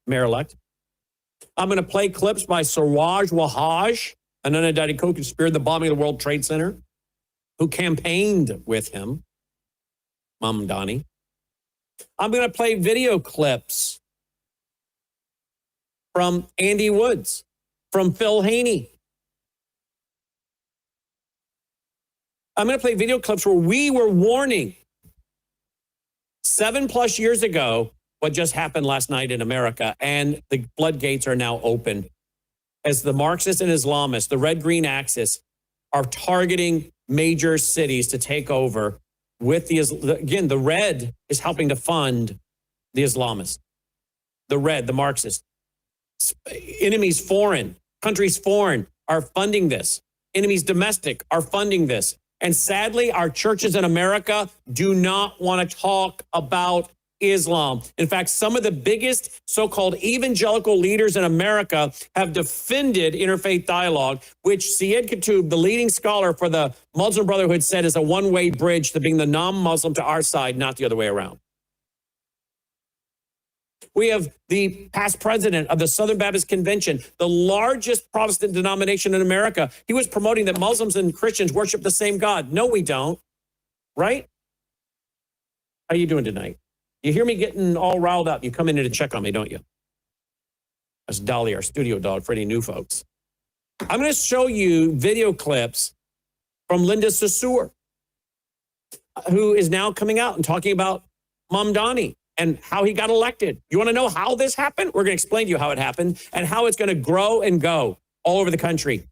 mayor-elect. I'm going to play clips by Siraj Wahhaj, an unindicted co-conspirator in the bombing of the World Trade Center, who campaigned with him, Mamdani. I'm going to play video clips from Andy Woods, from Phil Haney. I'm going to play video clips where we were warning 7+ years ago what just happened last night in America, and the floodgates are now open as the Marxists and Islamists, the red-green axis, are targeting major cities to take over with again, the red is helping to fund the Islamists. The red, the Marxists. Enemies foreign, countries foreign are funding this. Enemies domestic are funding this. And sadly, our churches in America do not want to talk about Islam. In fact, some of the biggest so-called evangelical leaders in America have defended interfaith dialogue, which Syed Qutb, the leading scholar for the Muslim Brotherhood, said is a one-way bridge to being the non-Muslim to our side, not the other way around. We have the past president of the Southern Baptist Convention, the largest Protestant denomination in America. He was promoting that Muslims and Christians worship the same God. No, we don't. Right? How you doing tonight? You hear me getting all riled up. You come in here to check on me, don't you? That's Dolly, our studio dog, for any new folks. I'm going to show you video clips from Linda Saussure, who is now coming out and talking about Mamdani and how he got elected. You want to know how this happened? We're going to explain to you how it happened and how it's going to grow and go all over the country.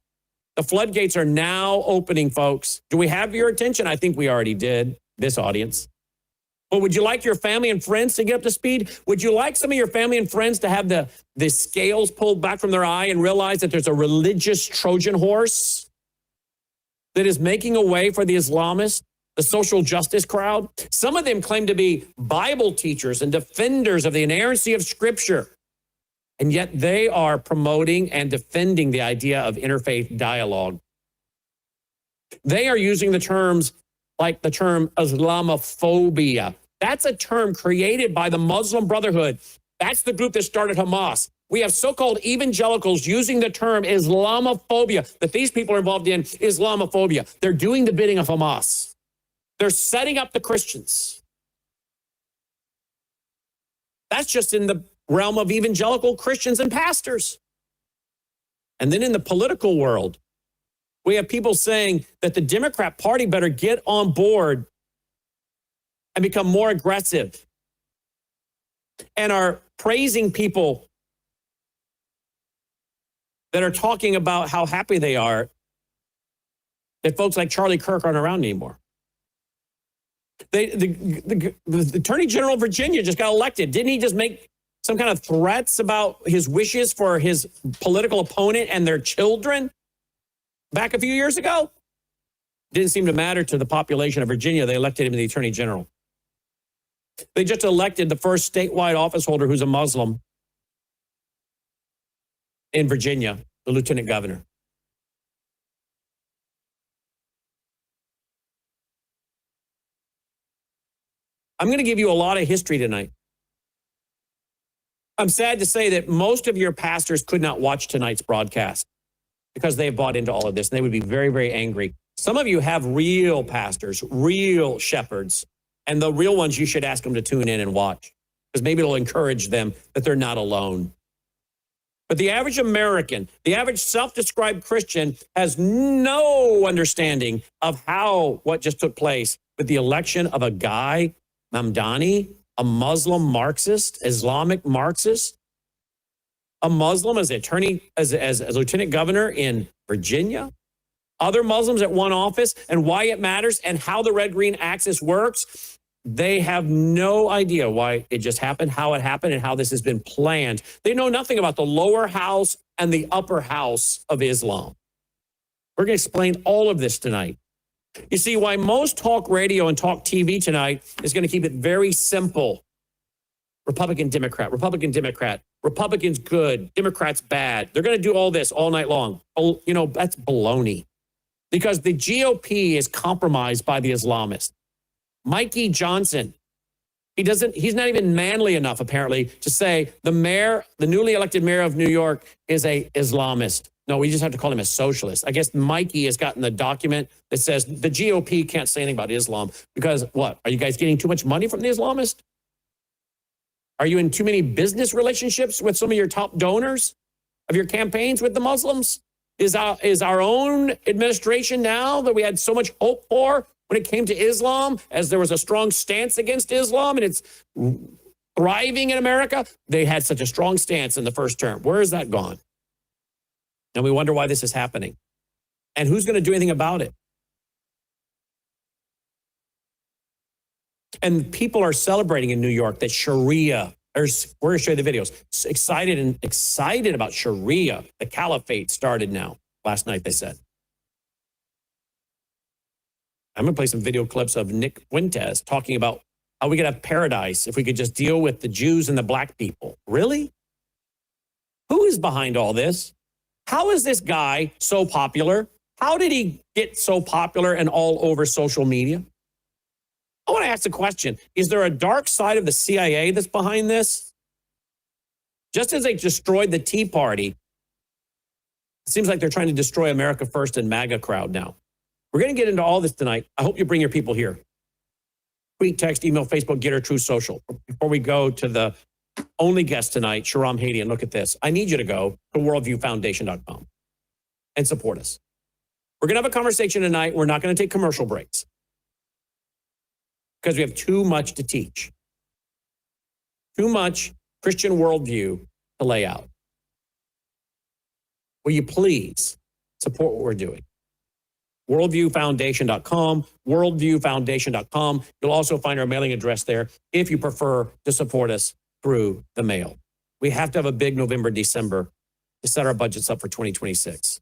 The floodgates are now opening, folks. Do we have your attention? I think we already did, this audience. But would you like your family and friends to get up to speed? Would you like some of your family and friends to have the scales pulled back from their eye and realize that there's a religious Trojan horse that is making a way for the Islamists, the social justice crowd? Some of them claim to be Bible teachers and defenders of the inerrancy of Scripture. And yet they are promoting and defending the idea of interfaith dialogue. They are using the terms like the term Islamophobia. That's a term created by the Muslim Brotherhood. That's the group that started Hamas. We have so-called evangelicals using the term Islamophobia, that these people are involved in Islamophobia. They're doing the bidding of Hamas. They're setting up the Christians. That's just in the realm of evangelical Christians and pastors. And then in the political world, we have people saying that the Democrat Party better get on board and become more aggressive, and are praising people that are talking about how happy they are that folks like Charlie Kirk aren't around anymore. The Attorney General of Virginia just got elected. Didn't he just make some kind of threats about his wishes for his political opponent and their children back a few years ago? Didn't seem to matter to the population of Virginia. They elected him the Attorney General. They just elected the first statewide office holder who's a Muslim in Virginia, the lieutenant governor. I'm going to give you a lot of history tonight. I'm sad to say that most of your pastors could not watch tonight's broadcast because they've bought into all of this, and they would be very, very angry. Some of you have real pastors, real shepherds, and the real ones, you should ask them to tune in and watch, because maybe it'll encourage them that they're not alone. But the average American, the average self-described Christian has no understanding of what just took place with the election of a guy, Mamdani, a Muslim Marxist, Islamic Marxist, a Muslim as lieutenant governor in Virginia, other Muslims at one office, and why it matters and how the red-green axis works. They have no idea why it just happened, how it happened, and how this has been planned. They know nothing about the lower house and the upper house of Islam. We're going to explain all of this tonight. You see, why most talk radio and talk TV tonight is going to keep it very simple. Republican, Democrat, Republican, Democrat, Republicans good, Democrats bad. They're going to do all this all night long. Oh, you know, that's baloney. Because the GOP is compromised by the Islamists. Mikey Johnson, He's not even manly enough, apparently, to say the newly elected mayor of New York is a Islamist. No, we just have to call him a socialist. I guess Mikey has gotten the document that says the GOP can't say anything about Islam because what? Are you guys getting too much money from the Islamists? Are you in too many business relationships with some of your top donors of your campaigns with the Muslims? Is our own administration now that we had so much hope for when it came to Islam, as there was a strong stance against Islam and it's thriving in America? They had such a strong stance in the first term. Where has that gone? And we wonder why this is happening. And who's going to do anything about it? And people are celebrating in New York that Sharia, we're going to show you the videos, excited about Sharia. The caliphate started now. Last night, they said. I'm going to play some video clips of Nick Fuentes talking about how we could have paradise if we could just deal with the Jews and the black people. Really? Who is behind all this? How is this guy so popular? How did he get so popular and all over social media? I want to ask the question, is there a dark side of the CIA that's behind this? Just as they destroyed the Tea Party, it seems like they're trying to destroy America First and MAGA crowd now. We're going to get into all this tonight. I hope you bring your people here. Tweet, text, email, Facebook, Getter, True Social. Before we go to the only guest tonight, Shahram Hadian, look at this. I need you to go to worldviewfoundation.com and support us. We're going to have a conversation tonight. We're not going to take commercial breaks because we have too much to teach. Too much Christian worldview to lay out. Will you please support what we're doing? Worldviewfoundation.com, worldviewfoundation.com. You'll also find our mailing address there if you prefer to support us through the mail. We have to have a big November, December to set our budgets up for 2026.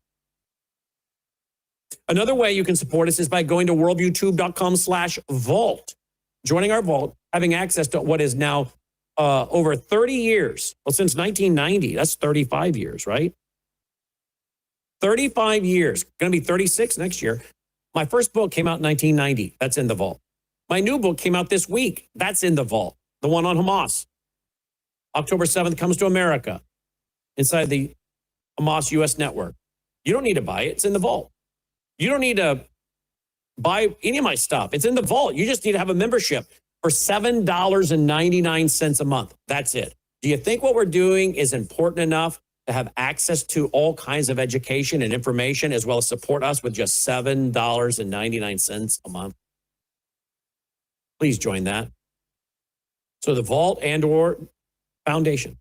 Another way you can support us is by going to worldviewtube.com/vault, joining our vault, having access to what is now over 30 years. Well, since 1990, that's 35 years, right? 35 years, going to be 36 next year. My first book came out in 1990. That's in the vault. My new book came out this week. That's in the vault. The one on Hamas. October 7th comes to America inside the Hamas U.S. network. You don't need to buy it. It's in the vault. You don't need to buy any of my stuff. It's in the vault. You just need to have a membership for $7.99 a month. That's it. Do you think what we're doing is important enough to have access to all kinds of education and information, as well as support us with just $7.99 a month? Please join that. So the vault and or foundation.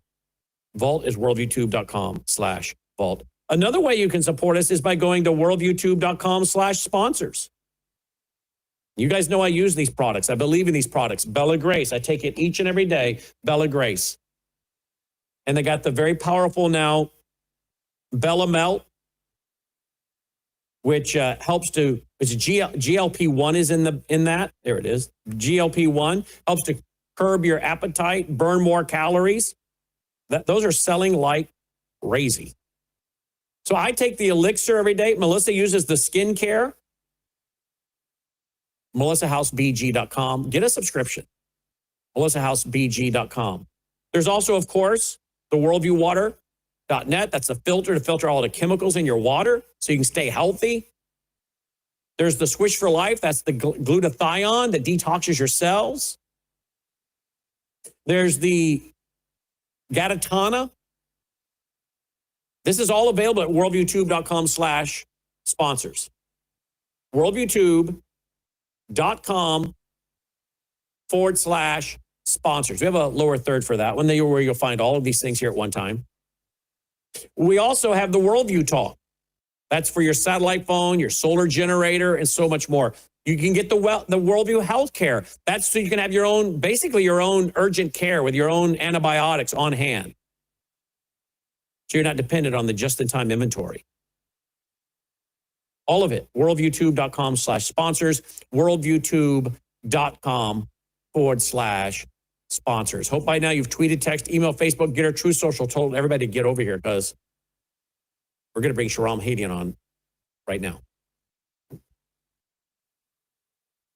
Vault is worldviewtube.com/vault. Another way you can support us is by going to worldviewtube.com/sponsors. You guys know I use these products. I believe in these products. Bella Grace. I take it each and every day. Bella Grace. And they got the very powerful now Bella Melt, which helps to, GLP-1 is in that. There it is. GLP-1 helps to curb your appetite, burn more calories. Those are selling like crazy. So I take the elixir every day. Melissa uses the skincare. MelissaHouseBG.com. Get a subscription. MelissaHouseBG.com. There's also, of course, the worldviewwater.net. That's a filter to filter all the chemicals in your water so you can stay healthy. There's the Swish for Life. That's the glutathione that detoxes your cells. There's the Gatatana. This is all available at worldviewtube.com/sponsors. worldviewtube.com/sponsors. We have a lower third for that one, where you'll find all of these things here at one time. We also have the Worldview Talk. That's for your satellite phone, your solar generator, and so much more. You can get the Worldview Healthcare. That's so you can have your own, basically your own urgent care with your own antibiotics on hand. So you're not dependent on the just-in-time inventory. All of it, worldviewtube.com/sponsors, worldviewtube.com/sponsors. Hope by now you've tweeted, text, email, Facebook, Getter, True Social, told everybody to get over here because we're going to bring Shahram Hadian on right now.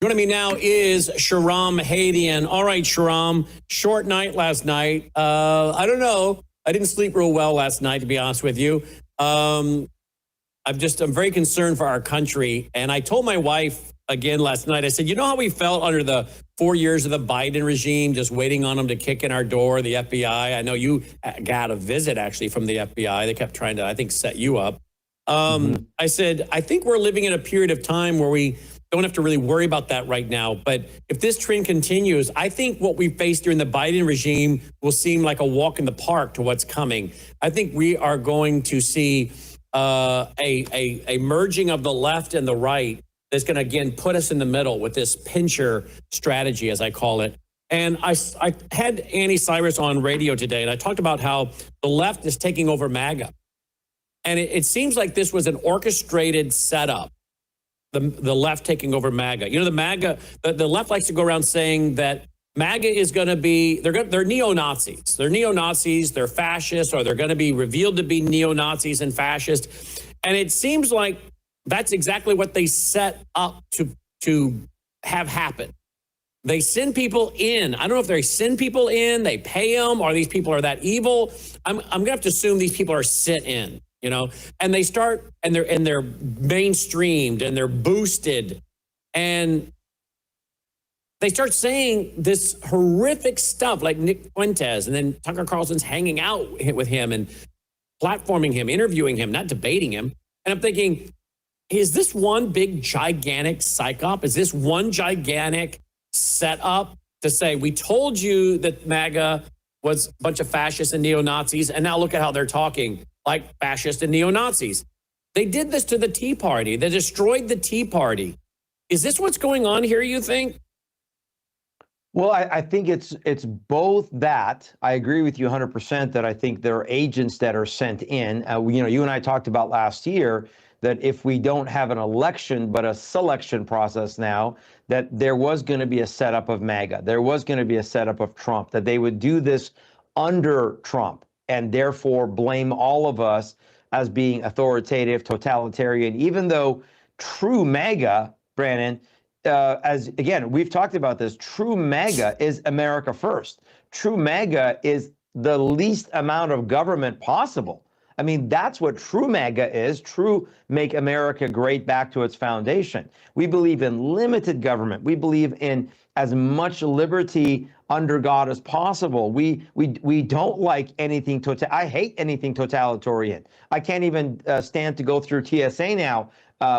Joining me now is Shahram Hadian. All right, Shahram, short night last night. I don't know. I didn't sleep real well last night, to be honest with you. I'm very concerned for our country. And I told my wife again last night, I said, you know how we felt under the 4 years of the Biden regime, just waiting on them to kick in our door, the FBI? I know you got a visit actually from the FBI. They kept trying to, I think, set you up. I said, I think we're living in a period of time where we don't have to really worry about that right now. But if this trend continues, I think what we faced during the Biden regime will seem like a walk in the park to what's coming. I think we are going to see a merging of the left and the right that's going to, again, put us in the middle with this pincher strategy, as I call it. And I had Annie Cyrus on radio today, and I talked about how the left is taking over MAGA. And it seems like this was an orchestrated setup, the left taking over MAGA. You know, the left likes to go around saying that MAGA is going to be, they're neo-Nazis. They're neo-Nazis, they're fascists, or they're going to be revealed to be neo-Nazis and fascists. And it seems like that's exactly what they set up to have happen. They send people in. I don't know if they send people in, they pay them, or these people are that evil. I'm going to have to assume these people are sent in. You know, and they start and they're mainstreamed and they're boosted, and they start saying this horrific stuff like Nick Fuentes, and then Tucker Carlson's hanging out with him and platforming him, interviewing him, not debating him. And I'm thinking, is this one big gigantic psyop? Is this one gigantic setup to say, we told you that MAGA was a bunch of fascists and neo-Nazis, and now look at how they're talking like fascists and neo-Nazis? They did this to the Tea Party. They destroyed the Tea Party. Is this what's going on here, you think? Well, I think it's both that. I agree with you 100% that I think there are agents that are sent in. You and I talked about last year that if we don't have an election but a selection process now, that there was going to be a setup of MAGA. There was going to be a setup of Trump, that they would do this under Trump, and therefore blame all of us as being authoritative, totalitarian, even though true MAGA, Brannon, as again, we've talked about this, true MAGA is America first. True MAGA is the least amount of government possible. I mean, that's what true MAGA is, true make America great back to its foundation. We believe in limited government. We believe in as much liberty under God as possible. We don't like anything I hate anything totalitarian. I can't even stand to go through TSA now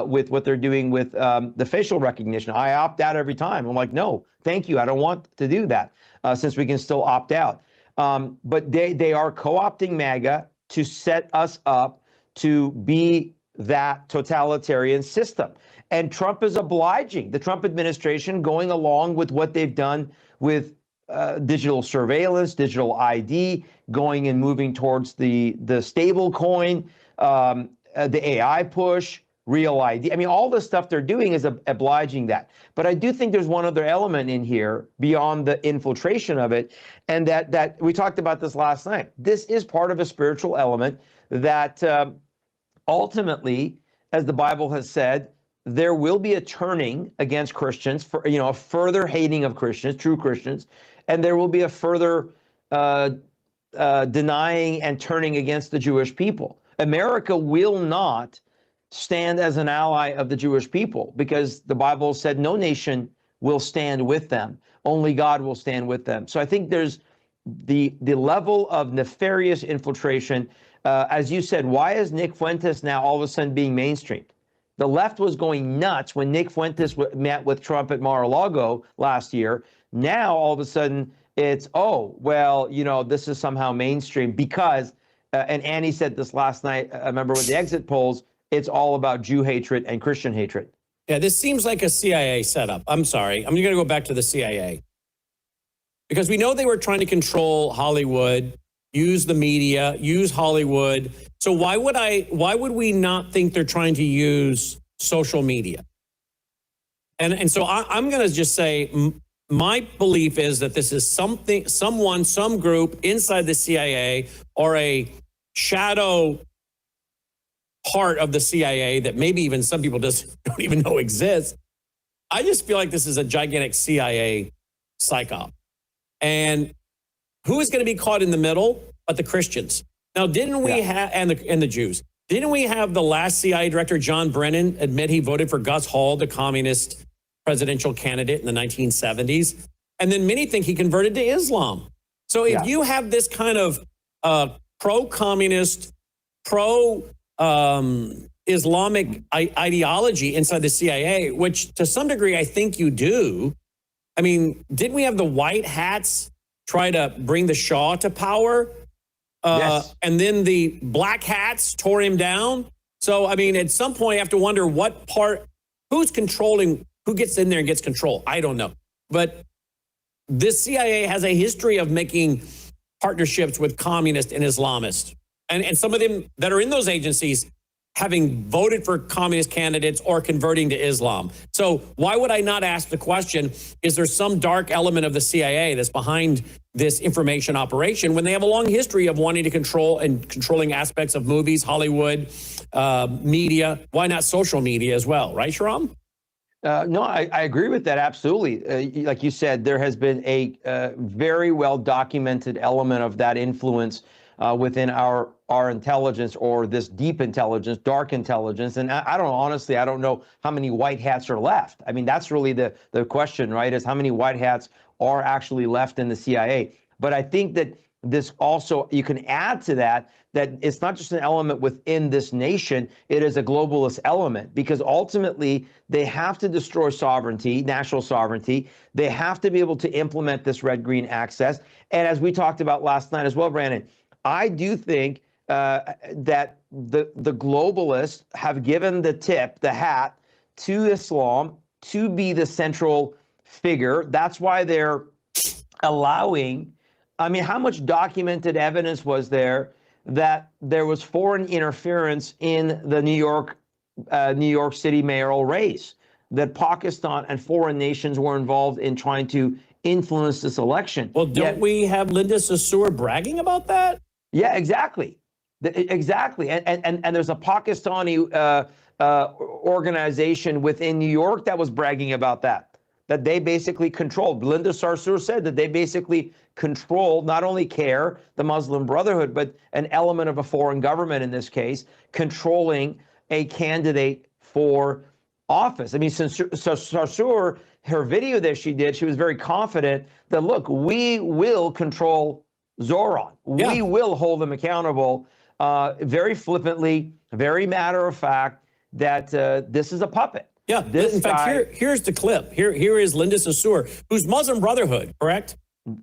with what they're doing with the facial recognition. I opt out every time. I'm like, no, thank you. I don't want to do that since we can still opt out. But they are co-opting MAGA to set us up to be that totalitarian system. And Trump is obliging, the Trump administration, going along with what they've done with digital surveillance, digital ID, going and moving towards the stable coin, the AI push, real ID. I mean, all the stuff they're doing is obliging that. But I do think there's one other element in here beyond the infiltration of it, and that we talked about this last night. This is part of a spiritual element that ultimately, as the Bible has said, there will be a turning against Christians, for a further hating of Christians, true Christians, and there will be a further denying and turning against the Jewish people. America will not stand as an ally of the Jewish people, because the Bible said no nation will stand with them. Only God will stand with them. So I think there's the level of nefarious infiltration. As you said, why is Nick Fuentes now all of a sudden being mainstreamed? The left was going nuts when Nick Fuentes met with Trump at Mar-a-Lago last year. Now, all of a sudden, it's, this is somehow mainstream because, and Annie said this last night, I remember with the exit polls, it's all about Jew hatred and Christian hatred. Yeah, this seems like a CIA setup. I'm sorry. I'm going to go back to the CIA. Because we know they were trying to control Hollywood, use the media, use Hollywood. So why would we not think they're trying to use social media? And so I'm going to just say, my belief is that this is some group inside the CIA or a shadow part of the CIA that maybe even some people just don't even know exists, I just feel like this is a gigantic CIA psyop. And who is going to be caught in the middle but the Christians? Now, didn't we have, and the Jews, didn't we have the last CIA director, John Brennan, admit he voted for Gus Hall, the communist presidential candidate in the 1970s? And then many think he converted to Islam. So if you have this kind of pro-communist, pro-Islamic ideology inside the CIA, which to some degree I think you do, I mean, didn't we have the white hats try to bring the Shah to power? Yes. And then the black hats tore him down. So, I mean, at some point you have to wonder what part, who's controlling, who gets in there and gets control. I don't know. But this CIA has a history of making partnerships with communists and Islamists. And some of them that are in those agencies having voted for communist candidates or converting to Islam. So why would I not ask the question, is there some dark element of the CIA that's behind this information operation when they have a long history of wanting to control and controlling aspects of movies, Hollywood, media, why not social media as well, right, Shahram? No, I agree with that, absolutely. Like you said, there has been a very well-documented element of that influence within our intelligence, or this deep intelligence, dark intelligence. And I don't know, honestly, I don't know how many white hats are left. I mean, that's really the question, right, is how many white hats are actually left in the CIA. But I think that this also, you can add to that, that it's not just an element within this nation, it is a globalist element, because ultimately they have to destroy sovereignty, national sovereignty. They have to be able to implement this red-green access. And as we talked about last night as well, Brannon, I do think that the globalists have given the tip, the hat, to Islam to be the central figure. That's why they're allowing, I mean, how much documented evidence was there that there was foreign interference in the New York City mayoral race, that Pakistan and foreign nations were involved in trying to influence this election? Well, don't we have Linda Sassour bragging about that? Yeah, exactly. Exactly. And there's a Pakistani organization within New York that was bragging about that they basically controlled. Linda Sarsour said that they basically control not only CARE, the Muslim Brotherhood, but an element of a foreign government in this case, controlling a candidate for office. I mean, since Sarsour, her video that she did, she was very confident that, look, we will control Zoran. Yeah. We will hold them accountable, very flippantly, very matter of fact, that this is a puppet. Yeah, in fact, here's the clip. Here is Linda Sassour, who's Muslim Brotherhood, correct?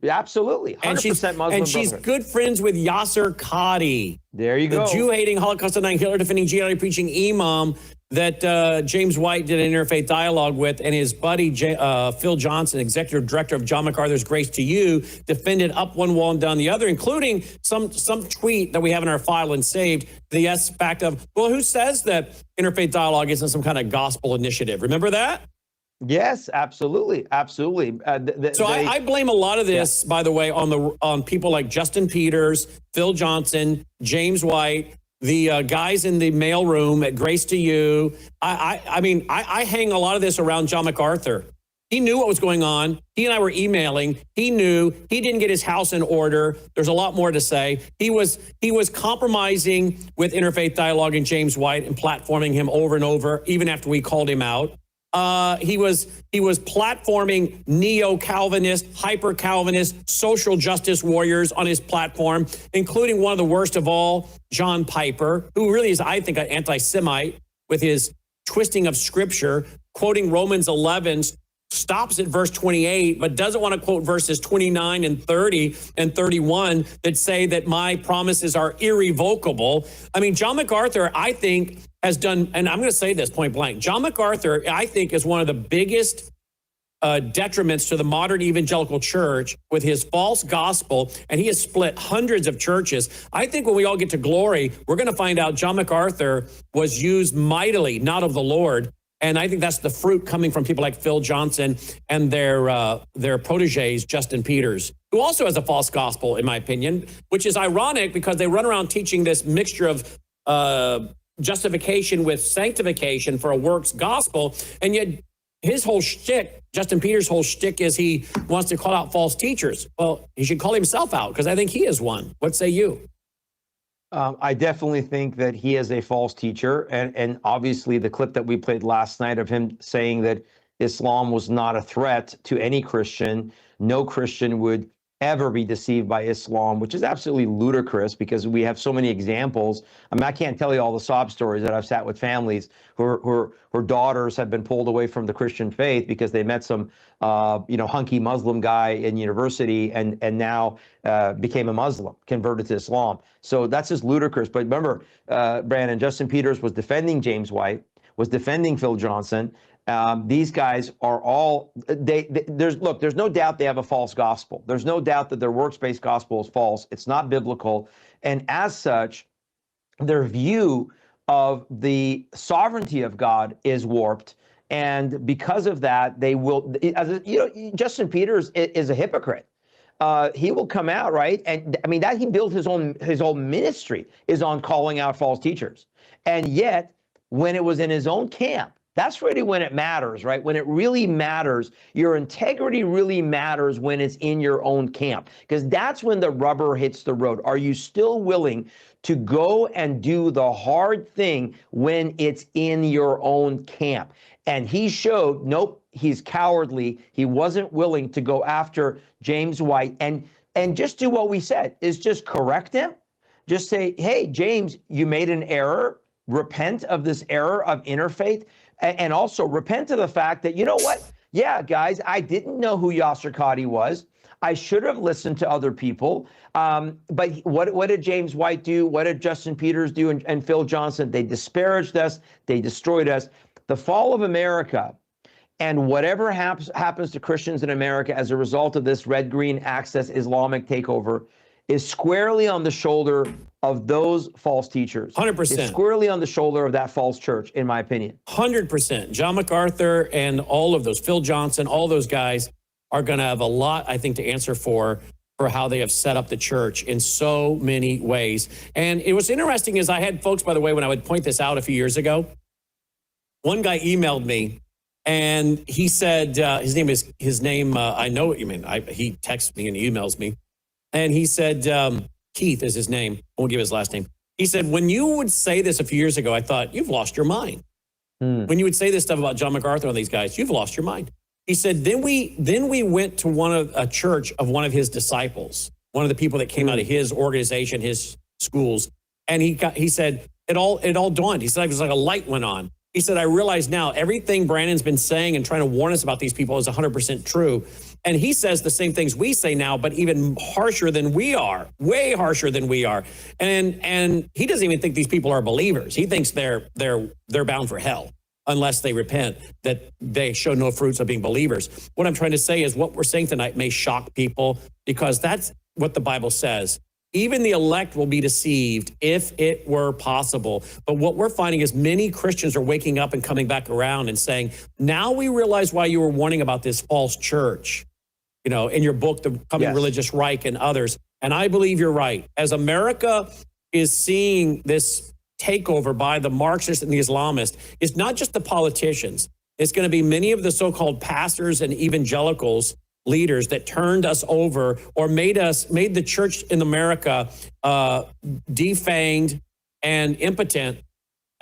Absolutely, 100% Muslim Brotherhood. And she's good friends with Yasser Qadi. There you go. The Jew-hating, Holocaust-denying, Hitler-defending, jihad-preaching imam that James White did an interfaith dialogue with, and his buddy Phil Johnson, executive director of John MacArthur's Grace to You, defended up one wall and down the other, including some tweet that we have in our file and saved, the fact of, well, who says that interfaith dialogue isn't some kind of gospel initiative? Remember that? Yes, absolutely, absolutely. I blame a lot of this, by the way, on people like Justin Peters, Phil Johnson, James White, the guys in the mailroom at Grace to You. I mean, I hang a lot of this around John MacArthur. He knew what was going on. He and I were emailing. He knew. He didn't get his house in order. There's a lot more to say. He was compromising with Interfaith Dialogue and James White and platforming him over and over, even after we called him out. He was platforming neo-Calvinist, hyper-Calvinist, social justice warriors on his platform, including one of the worst of all, John Piper, who really is, I think, an anti-Semite with his twisting of scripture, quoting Romans 11, stops at verse 28, but doesn't want to quote verses 29 and 30 and 31 that say that my promises are irrevocable. I mean, John MacArthur, I think, has done, and I'm going to say this point blank, John MacArthur, I think, is one of the biggest detriments to the modern evangelical church with his false gospel, and he has split hundreds of churches. I think when we all get to glory, we're going to find out John MacArthur was used mightily, not of the Lord. And I think that's the fruit coming from people like Phil Johnson and their proteges, Justin Peters, who also has a false gospel, in my opinion, which is ironic because they run around teaching this mixture of justification with sanctification for a works gospel. And yet his whole shtick, Justin Peters' whole shtick is he wants to call out false teachers. Well, he should call himself out because I think he is one. What say you? I definitely think that he is a false teacher. And obviously the clip that we played last night of him saying that Islam was not a threat to any Christian, no Christian would ever be deceived by Islam, which is absolutely ludicrous because we have so many examples. I mean, I can't tell you all the sob stories that I've sat with families whose daughters have been pulled away from the Christian faith because they met some, hunky Muslim guy in university and now became a Muslim, converted to Islam. So that's just ludicrous. But remember, Brannon, Justin Peters was defending James White, was defending Phil Johnson. These guys are all, there's no doubt they have a false gospel. There's no doubt that their works-based gospel is false. It's not biblical. And as such, their view of the sovereignty of God is warped. And because of that, they will, Justin Peters is a hypocrite. He will come out, right? And I mean, that he built his own ministry is on calling out false teachers. And yet, when it was in his own camp, that's really when it matters, right? When it really matters, your integrity really matters when it's in your own camp, because that's when the rubber hits the road. Are you still willing to go and do the hard thing when it's in your own camp? And he showed, nope, he's cowardly. He wasn't willing to go after James White and just do what we said, is just correct him. Just say, hey, James, you made an error. Repent of this error of interfaith. And also repent of the fact that, you know what? Yeah, guys, I didn't know who Yasser Qadhi was. I should have listened to other people. But what did James White do? What did Justin Peters do and Phil Johnson? They disparaged us. They destroyed us. The fall of America and whatever happens to Christians in America as a result of this red-green axis Islamic takeover is squarely on the shoulder of those false teachers. 100%. It's squarely on the shoulder of that false church, in my opinion. 100%. John MacArthur and all of those, Phil Johnson, all those guys are going to have a lot, I think, to answer for how they have set up the church in so many ways. And it was interesting is I had folks, by the way, when I would point this out a few years ago, one guy emailed me and he said, his name, I know what you mean. He texts me and emails me. And he said, Keith is his name. I won't give his last name. He said, when you would say this a few years ago, I thought, you've lost your mind. When you would say this stuff about John MacArthur and these guys, you've lost your mind. He said, then we went to a church of one of his disciples, one of the people that came out of his organization, his schools. And he said, it all dawned. He said, it was like a light went on. He said, I realize now everything Brannon's been saying and trying to warn us about these people is 100% true. And he says the same things we say now, but even harsher than we are, way harsher than we are. And he doesn't even think these people are believers. He thinks they're bound for hell unless they repent, that they show no fruits of being believers. What I'm trying to say is what we're saying tonight may shock people because that's what the Bible says. Even the elect will be deceived if it were possible. But what we're finding is many Christians are waking up and coming back around and saying, now we realize why you were warning about this false church, in your book, The Coming Religious Reich and others. And I believe you're right. As America is seeing this takeover by the Marxists and the Islamists, it's not just the politicians. It's going to be many of the so-called pastors and evangelicals leaders that turned us over or made the church in America defanged and impotent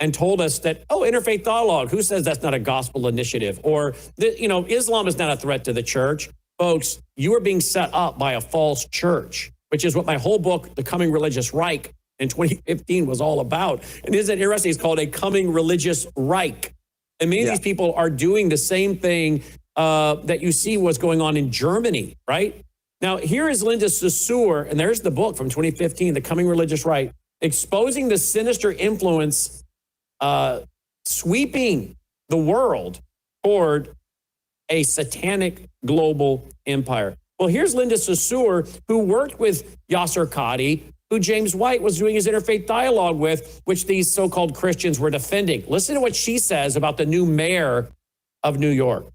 and told us that, interfaith dialogue, who says that's not a gospel initiative? Or, Islam is not a threat to the church. Folks, you are being set up by a false church, which is what my whole book, The Coming Religious Reich, in 2015 was all about. And isn't it interesting? It's called A Coming Religious Reich. And many of these people are doing the same thing that you see what's going on in Germany, right? Now, here is Linda Saussure, and there's the book from 2015, The Coming Religious Right, exposing the sinister influence sweeping the world toward a satanic global empire. Well, here's Linda Saussure, who worked with Yasser Qadhi, who James White was doing his interfaith dialogue with, which these so-called Christians were defending. Listen to what she says about the new mayor of New York.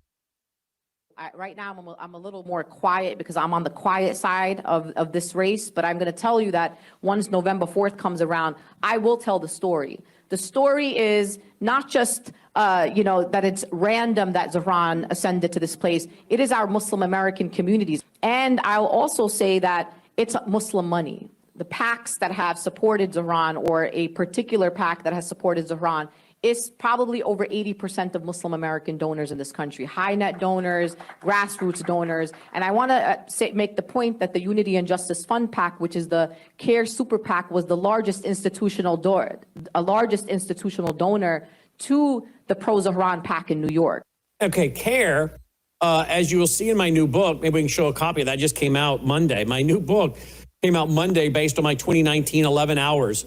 right now I'm a little more quiet because I'm on the quiet side of this race, but I'm going to tell you that once November 4th comes around, I will tell the story. The story is not just, that it's random that Zahran ascended to this place. It is our Muslim American communities. And I'll also say that it's Muslim money. The PACs that have supported Zahran, or a particular PAC that has supported Zahran, is probably over 80% of Muslim American donors in this country, high net donors, grassroots donors. And I want to make the point that the Unity and Justice Fund PAC, which is the CARE Super PAC, was the largest institutional donor to the pro-Zahran PAC in New York. Okay, CARE, as you will see in my new book, maybe we can show a copy of that, just came out Monday. My new book came out Monday based on my 2019 11 hours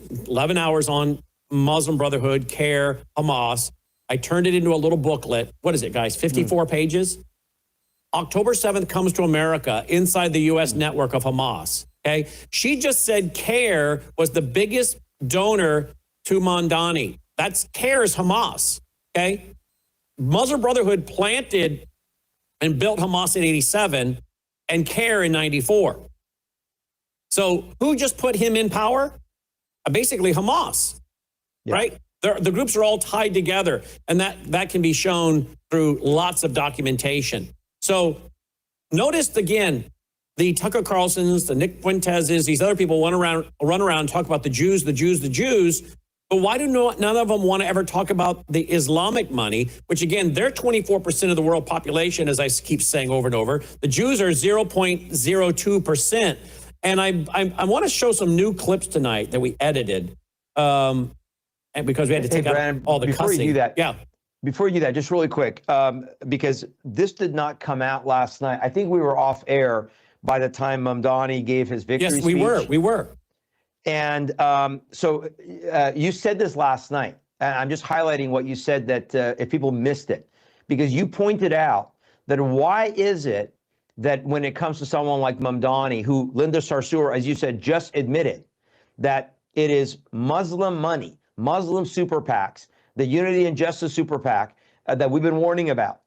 on Muslim Brotherhood, CARE, Hamas. I turned it into a little booklet. What is it, guys? 54 pages? October 7th comes to America inside the U.S. network of Hamas. Okay. She just said CARE was the biggest donor to Mamdani. That's CARE's Hamas. Okay. Muslim Brotherhood planted and built Hamas in 87 and CARE in 94. So who just put him in power? Basically Hamas. Yeah. Right? The groups are all tied together, and that can be shown through lots of documentation. So notice, again, the Tucker Carlsons, the Nick Fuentes's, these other people run around and talk about the Jews, but why do none of them want to ever talk about the Islamic money, which, again, they're 24% of the world population, as I keep saying over and over. The Jews are 0.02%. And I want to show some new clips tonight that we edited. And because we had to take out all the cussing. Before you do that, just really quick, because this did not come out last night. I think we were off air by the time Mamdani gave his victory speech. Yes, we were. And so you said this last night. And I'm just highlighting what you said, that if people missed it, because you pointed out that why is it that when it comes to someone like Mamdani, who Linda Sarsour, as you said, just admitted that it is Muslim money, Muslim super PACs, the Unity and Justice super PAC that we've been warning about,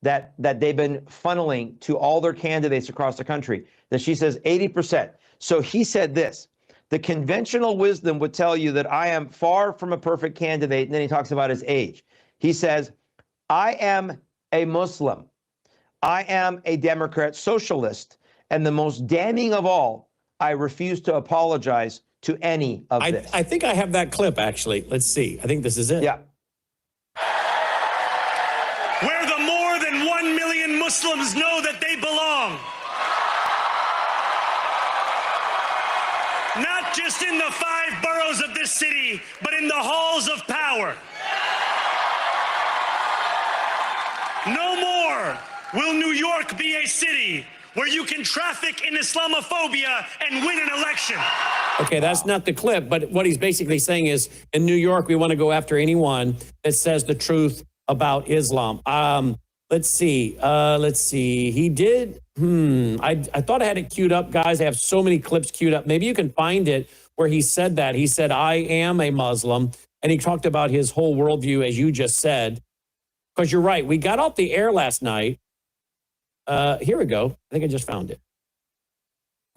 that they've been funneling to all their candidates across the country, that she says 80%. So he said this: the conventional wisdom would tell you that I am far from a perfect candidate. And then he talks about his age. He says, I am a Muslim. I am a Democrat socialist. And the most damning of all, I refuse to apologize to any of this. I think I have that clip, actually. Let's see. I think this is it. Yeah. Where the more than 1 million Muslims know that they belong. Not just in the 5 boroughs of this city, but in the halls of power. No more will New York be a city where you can traffic in Islamophobia and win an election. Okay, that's not the clip, but what he's basically saying is, in New York, we want to go after anyone that says the truth about Islam. Let's see. He did. I thought I had it queued up, guys. I have so many clips queued up. Maybe you can find it where he said that. He said, I am a Muslim. And he talked about his whole worldview, as you just said. Because you're right. We got off the air last night. Here we go. I think I just found it.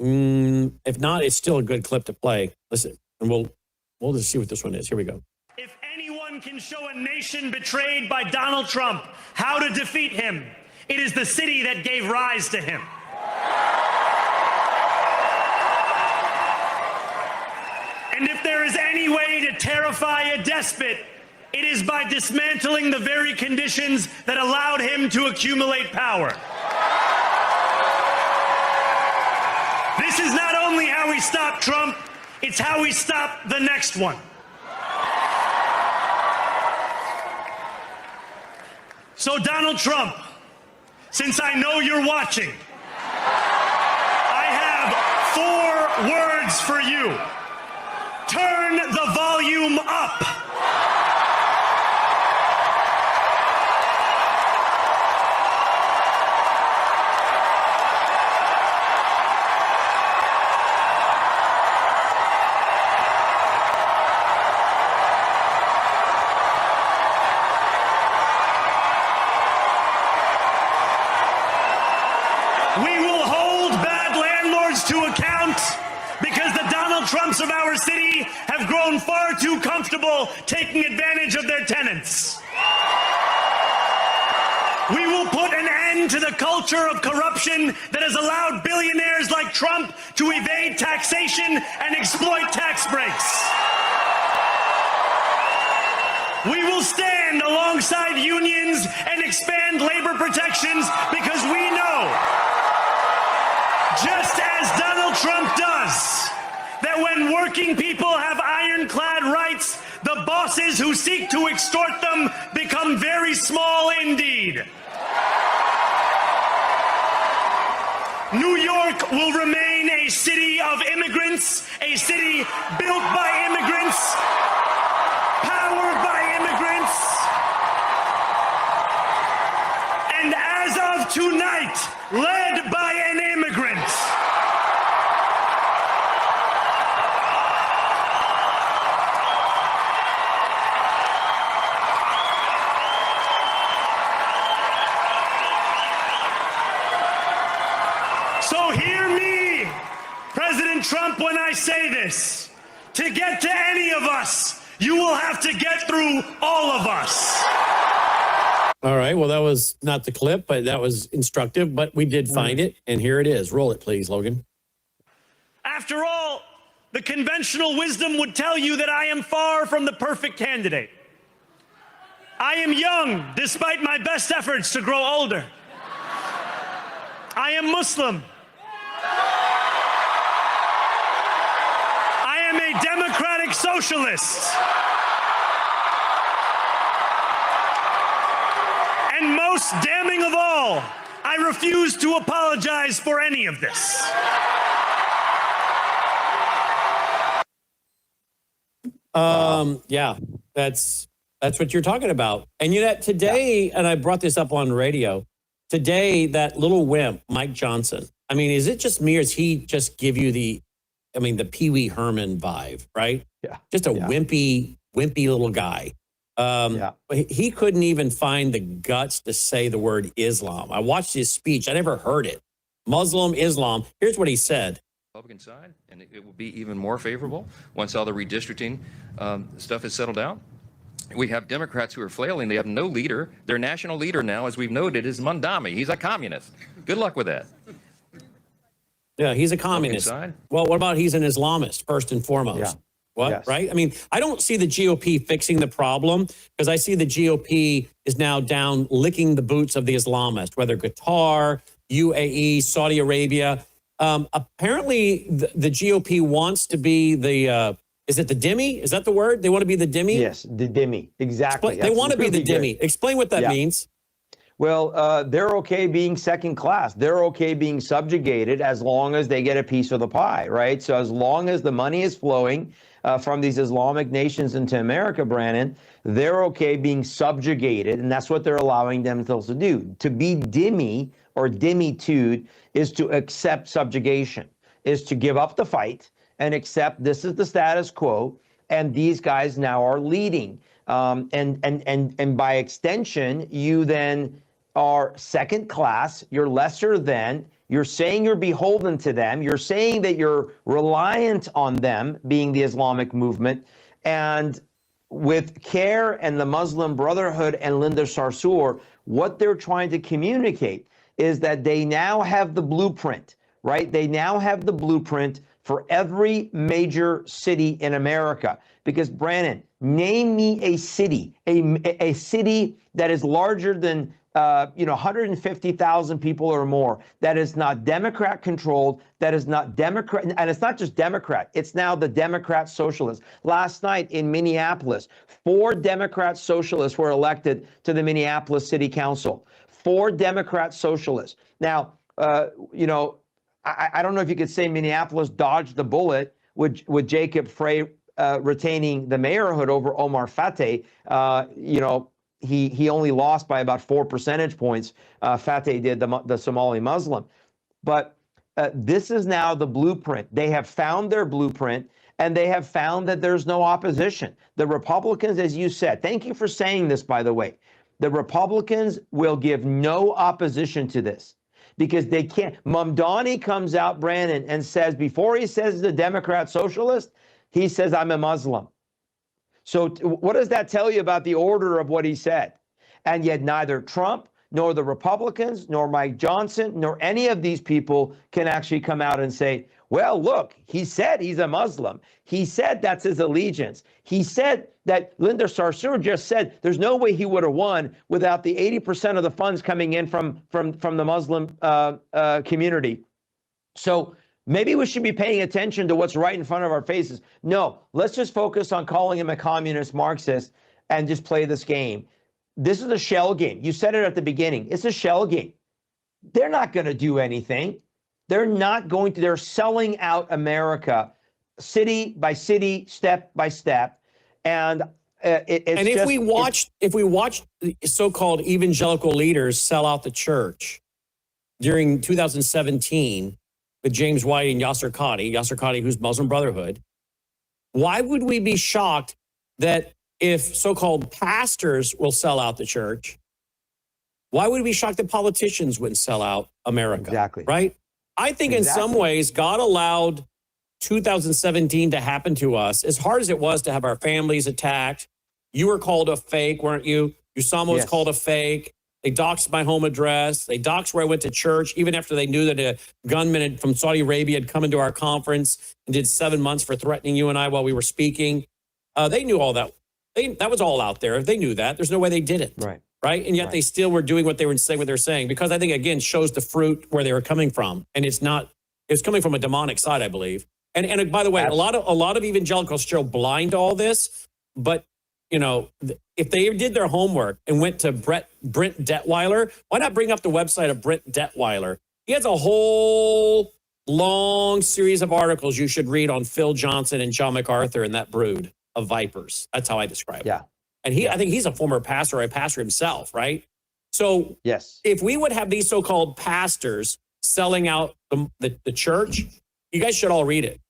If not, it's still a good clip to play. Listen, and we'll just see what this one is. Here we go. If anyone can show a nation betrayed by Donald Trump how to defeat him, it is the city that gave rise to him. And if there is any way to terrify a despot, it is by dismantling the very conditions that allowed him to accumulate power. This is not only how we stop Trump, it's how we stop the next one. So, Donald Trump, since I know you're watching, I have 4 words for you. Turn the volume up. grown far too comfortable taking advantage of their tenants. We will put an end to the culture of corruption that has allowed billionaires like Trump to evade taxation and exploit tax breaks. We will stand alongside unions and expand labor protections because we know, just as Donald Trump does, that when working people have ironclad rights, the bosses who seek to extort them become very small indeed. New York will remain a city of immigrants, a city built by immigrants, powered by immigrants, and as of tonight, led by an immigrant. So hear me, President Trump, when I say this. To get to any of us, you will have to get through all of us. All right. Well, that was not the clip, but that was instructive. But we did find it, and here it is. Roll it, please, Logan. After all, the conventional wisdom would tell you that I am far from the perfect candidate. I am young, despite my best efforts to grow older. I am Muslim. I am a democratic socialist. And most damning of all, I refuse to apologize for any of this. Yeah, that's what you're talking about. And you know, today, and I brought this up on radio, today, that little wimp, Mike Johnson, I mean, is it just me or does he just give you the Pee Wee Herman vibe, right? Yeah. Just a wimpy little guy. He couldn't even find the guts to say the word Islam. I watched his speech. I never heard it. Muslim, Islam. Here's what he said. Republican side, and it will be even more favorable once all the redistricting stuff is settled out. We have Democrats who are flailing. They have no leader. Their national leader now, as we've noted, is Mondami. He's a communist. Good luck with that. Yeah, he's a communist. Side. Well, what about he's an Islamist, first and foremost? Yeah. What, Yes. right? I mean, I don't see the GOP fixing the problem because I see the GOP is now down licking the boots of the Islamists, whether Qatar, UAE, Saudi Arabia. Apparently, the GOP wants to be the, is it the dhimmi? Is that the word? They want to be the dhimmi? Yes, the dhimmi. Exactly. They want to be the really dhimmi. good. Explain what that means. Well, they're okay being second class. They're okay being subjugated as long as they get a piece of the pie, right? So as long as the money is flowing from these Islamic nations into America, Brannon, they're okay being subjugated, and that's what they're allowing themselves to do. To be dhimmi or dhimmitude is to accept subjugation, is to give up the fight and accept this is the status quo, and these guys now are leading. And by extension, you then are second class, you're lesser than, you're saying you're beholden to them, you're saying that you're reliant on them, being the Islamic movement, and with CARE and the Muslim Brotherhood and Linda Sarsour, what they're trying to communicate is that they now have the blueprint, right? They now have the blueprint for every major city in America. Because, Brannon, name me a city, a city that is larger than 150,000 people or more, that is not Democrat controlled, that is not Democrat, and it's not just Democrat, it's now the Democrat socialists. Last night in Minneapolis, 4 Democrat socialists were elected to the Minneapolis City Council. 4 Democrat socialists. Now, I don't know if you could say Minneapolis dodged the bullet with Jacob Frey retaining the mayorhood over Omar Fateh. He only lost by about 4 percentage points. Fateh did, the Somali Muslim. But this is now the blueprint. They have found their blueprint, and they have found that there's no opposition. The Republicans, as you said, thank you for saying this, by the way. The Republicans will give no opposition to this because they can't. Mamdani comes out, Brannon, and says, before he says he's a Democrat socialist, he says, I'm a Muslim. So what does that tell you about the order of what he said? And yet neither Trump nor the Republicans, nor Mike Johnson, nor any of these people can actually come out and say, well, look, he said he's a Muslim. He said that's his allegiance. He said that Linda Sarsour just said there's no way he would have won without the 80% of the funds coming in from the Muslim community. So maybe we should be paying attention to what's right in front of our faces. No, let's just focus on calling him a communist Marxist and just play this game. This is a shell game. You said it at the beginning. It's a shell game. They're not going to do anything. They're not going to. They're selling out America, city by city, step by step, and if we watched the so-called evangelical leaders sell out the church during 2017 with James White and Yasser Qadhi, who's Muslim Brotherhood, why would we be shocked that if so-called pastors will sell out the church, why would we be shocked that politicians wouldn't sell out America? Exactly. Right? I think in some ways, God allowed 2017 to happen to us, as hard as it was to have our families attacked. You were called a fake, weren't you? Usama was called a fake. They doxed my home address. They doxed where I went to church, even after they knew that a gunman from Saudi Arabia had come into our conference and did 7 months for threatening you and I while we were speaking. They knew all that. That was all out there. They knew that. There's no way they didn't. Right. And yet they still were doing what they were saying, what they're saying, because I think, again, shows the fruit where they were coming from. And it's coming from a demonic side, I believe. And by the way, a lot of evangelicals still blind to all this. But, you know, if they did their homework and went to Brent Detweiler, why not bring up the website of Brent Detweiler? He has a whole long series of articles you should read on Phil Johnson and John MacArthur and that brood of vipers. That's how I describe it. And I think he's a former pastor, a pastor himself, right? So if we would have these so-called pastors selling out the church, you guys should all read it.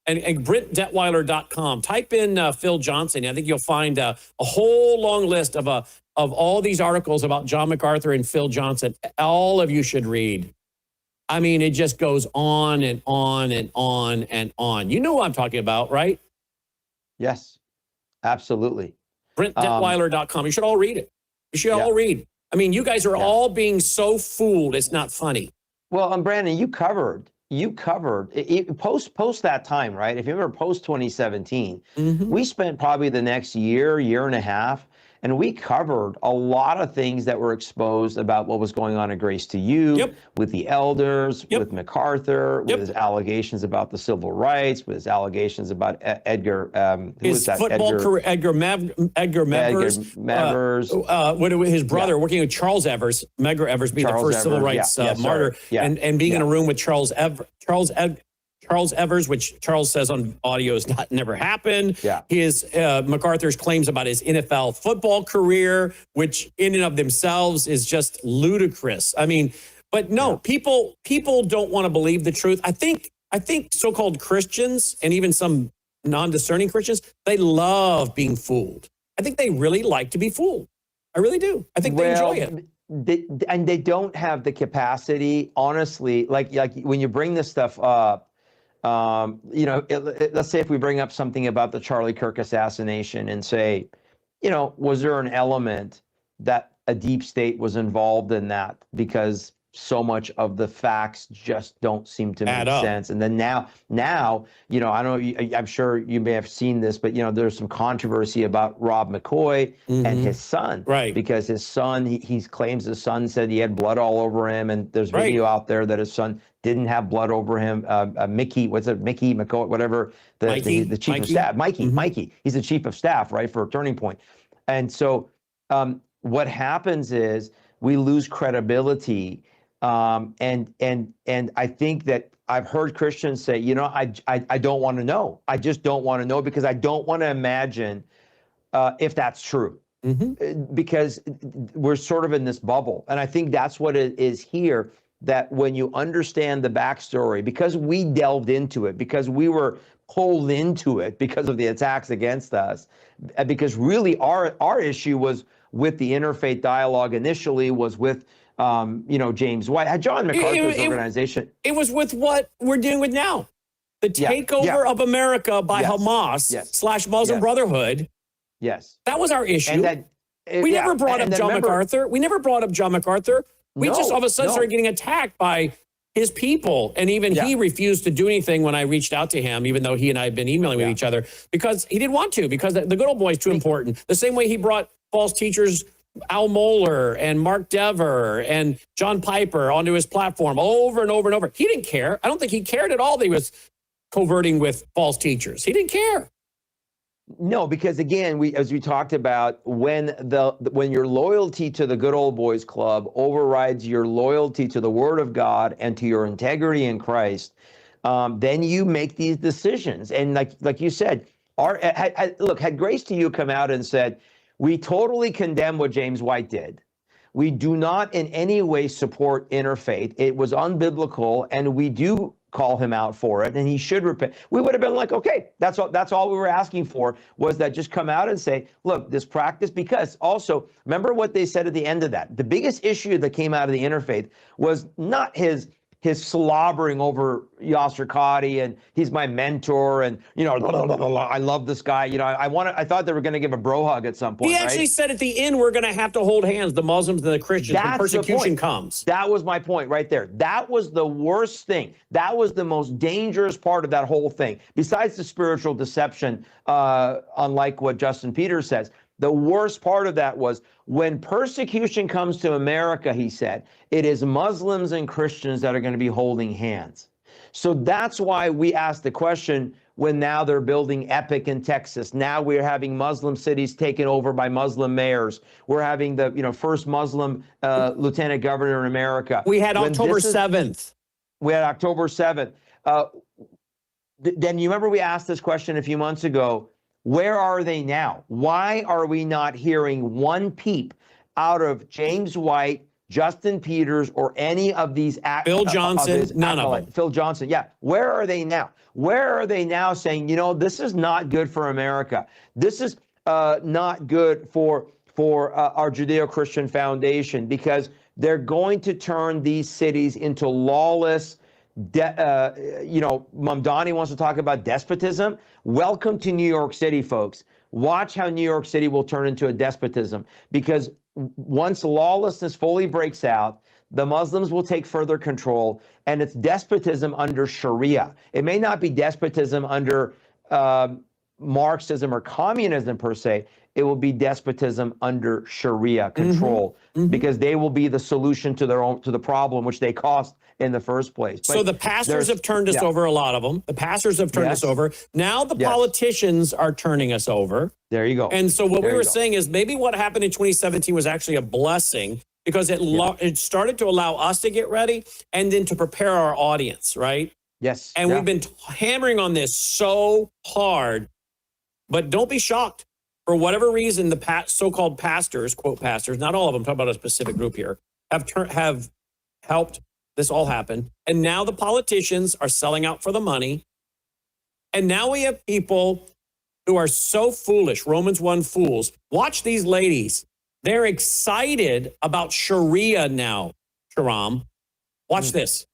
And BrentDetweiler.com, type in Phil Johnson. I think you'll find a whole long list of all these articles about John MacArthur and Phil Johnson. All of you should read. I mean, it just goes on and on and on and on. You know what I'm talking about, right? Yes, absolutely. BrentDetweiler.com. You should all read it. You should all read. I mean, you guys are all being so fooled. It's not funny. Well, Brandon, you covered post that time, right? If you remember post 2017, we spent probably the next year and a half, and we covered a lot of things that were exposed about what was going on at Grace to You, with the elders, with MacArthur, with his allegations about the civil rights, with his allegations about Edgar. His football career, Edgar Mevers. His brother working with Charles Evers, Medgar Evers being the first civil rights martyr, and being in a room with Charles Evers, which Charles says on audio is never happened. His MacArthur's claims about his NFL football career, which in and of themselves is just ludicrous. I mean, but no, people don't want to believe the truth. I think so-called Christians and even some non-discerning Christians, they love being fooled. I think they really like to be fooled. I really do. I think they enjoy it. They don't have the capacity, honestly, like when you bring this stuff up. Let's say if we bring up something about the Charlie Kirk assassination and say, was there an element that a deep state was involved in that? Because so much of the facts just don't seem to make sense. And then now, I don't know, I'm sure you may have seen this, but, there's some controversy about Rob McCoy and his son. Right. Because his son, he claims his son said he had blood all over him. And there's video out there that his son didn't have blood over him. Mickey McCoy, whatever, the chief of staff, Mikey. He's the chief of staff, right, for Turning Point. And so what happens is we lose credibility. And I think that I've heard Christians say, I don't want to know. I just don't want to know because I don't want to imagine if that's true. Because we're sort of in this bubble. And I think that's what it is here, that when you understand the backstory, because we delved into it, because we were pulled into it because of the attacks against us, because really our issue was with the interfaith dialogue initially, was with James White, John MacArthur's organization. It was with what we're dealing with now. The takeover of America by Hamas / Muslim Brotherhood. Yes. That was our issue. And that, we yeah, never brought and up then John remember- MacArthur. We never brought up John MacArthur. We just all of a sudden started getting attacked by his people. And even he refused to do anything when I reached out to him, even though he and I had been emailing with each other, because he didn't want to, because the good old boy is too important. The same way he brought false teachers, Al Mohler and Mark Dever and John Piper onto his platform over and over and over. He didn't care. I don't think he cared at all that he was coverting with false teachers. He didn't care. No, because again, as we talked about, when your loyalty to the good old boys club overrides your loyalty to the Word of God and to your integrity in Christ, then you make these decisions. And like you said, had Grace to You come out and said, we totally condemn what James White did. We do not in any way support interfaith. It was unbiblical, and we do call him out for it, and he should repent. We would have been like, okay, that's all we were asking for, was that just come out and say, look, this practice, because also, remember what they said at the end of that. The biggest issue that came out of the interfaith was not his slobbering over Yasser Qadhi and he's my mentor and, I love this guy. I thought they were going to give a bro hug at some point. He actually said at the end, we're going to have to hold hands, the Muslims and the Christians, when persecution comes. That was my point right there. That was the worst thing. That was the most dangerous part of that whole thing. Besides the spiritual deception, unlike what Justin Peters says, the worst part of that was when persecution comes to America, he said, it is Muslims and Christians that are going to be holding hands. So that's why we asked the question when now they're building Epic in Texas. Now we're having Muslim cities taken over by Muslim mayors. We're having the first Muslim lieutenant governor in America. We had October 7th. We had October 7th. Then you remember we asked this question a few months ago. Where are they now? Why are we not hearing one peep out of James White, Justin Peters, or any of these Phil Johnson? None of them. Phil Johnson, yeah. Where are they now? Where are they now saying, this is not good for America. This is not good for our Judeo-Christian foundation, because they're going to turn these cities into lawless. Mamdani wants to talk about despotism. Welcome to New York City, folks. Watch how New York City will turn into a despotism, because once lawlessness fully breaks out, the Muslims will take further control, and it's despotism under Sharia. It may not be despotism under Marxism or communism per se. It will be despotism under Sharia control, because they will be the solution to the problem which they caused in the first place. But so the pastors have turned us over, a lot of them. The pastors have turned us over. Now the politicians are turning us over. There you go. And so what we were saying is maybe what happened in 2017 was actually a blessing, because it started to allow us to get ready and then to prepare our audience, right? Yes. And we've been hammering on this so hard, but don't be shocked. For whatever reason, the so-called pastors, quote pastors, not all of them, talking about a specific group here, have helped this all happen. And now the politicians are selling out for the money. And now we have people who are so foolish, Romans 1 fools. Watch these ladies. They're excited about Sharia now, Shahram. Watch this.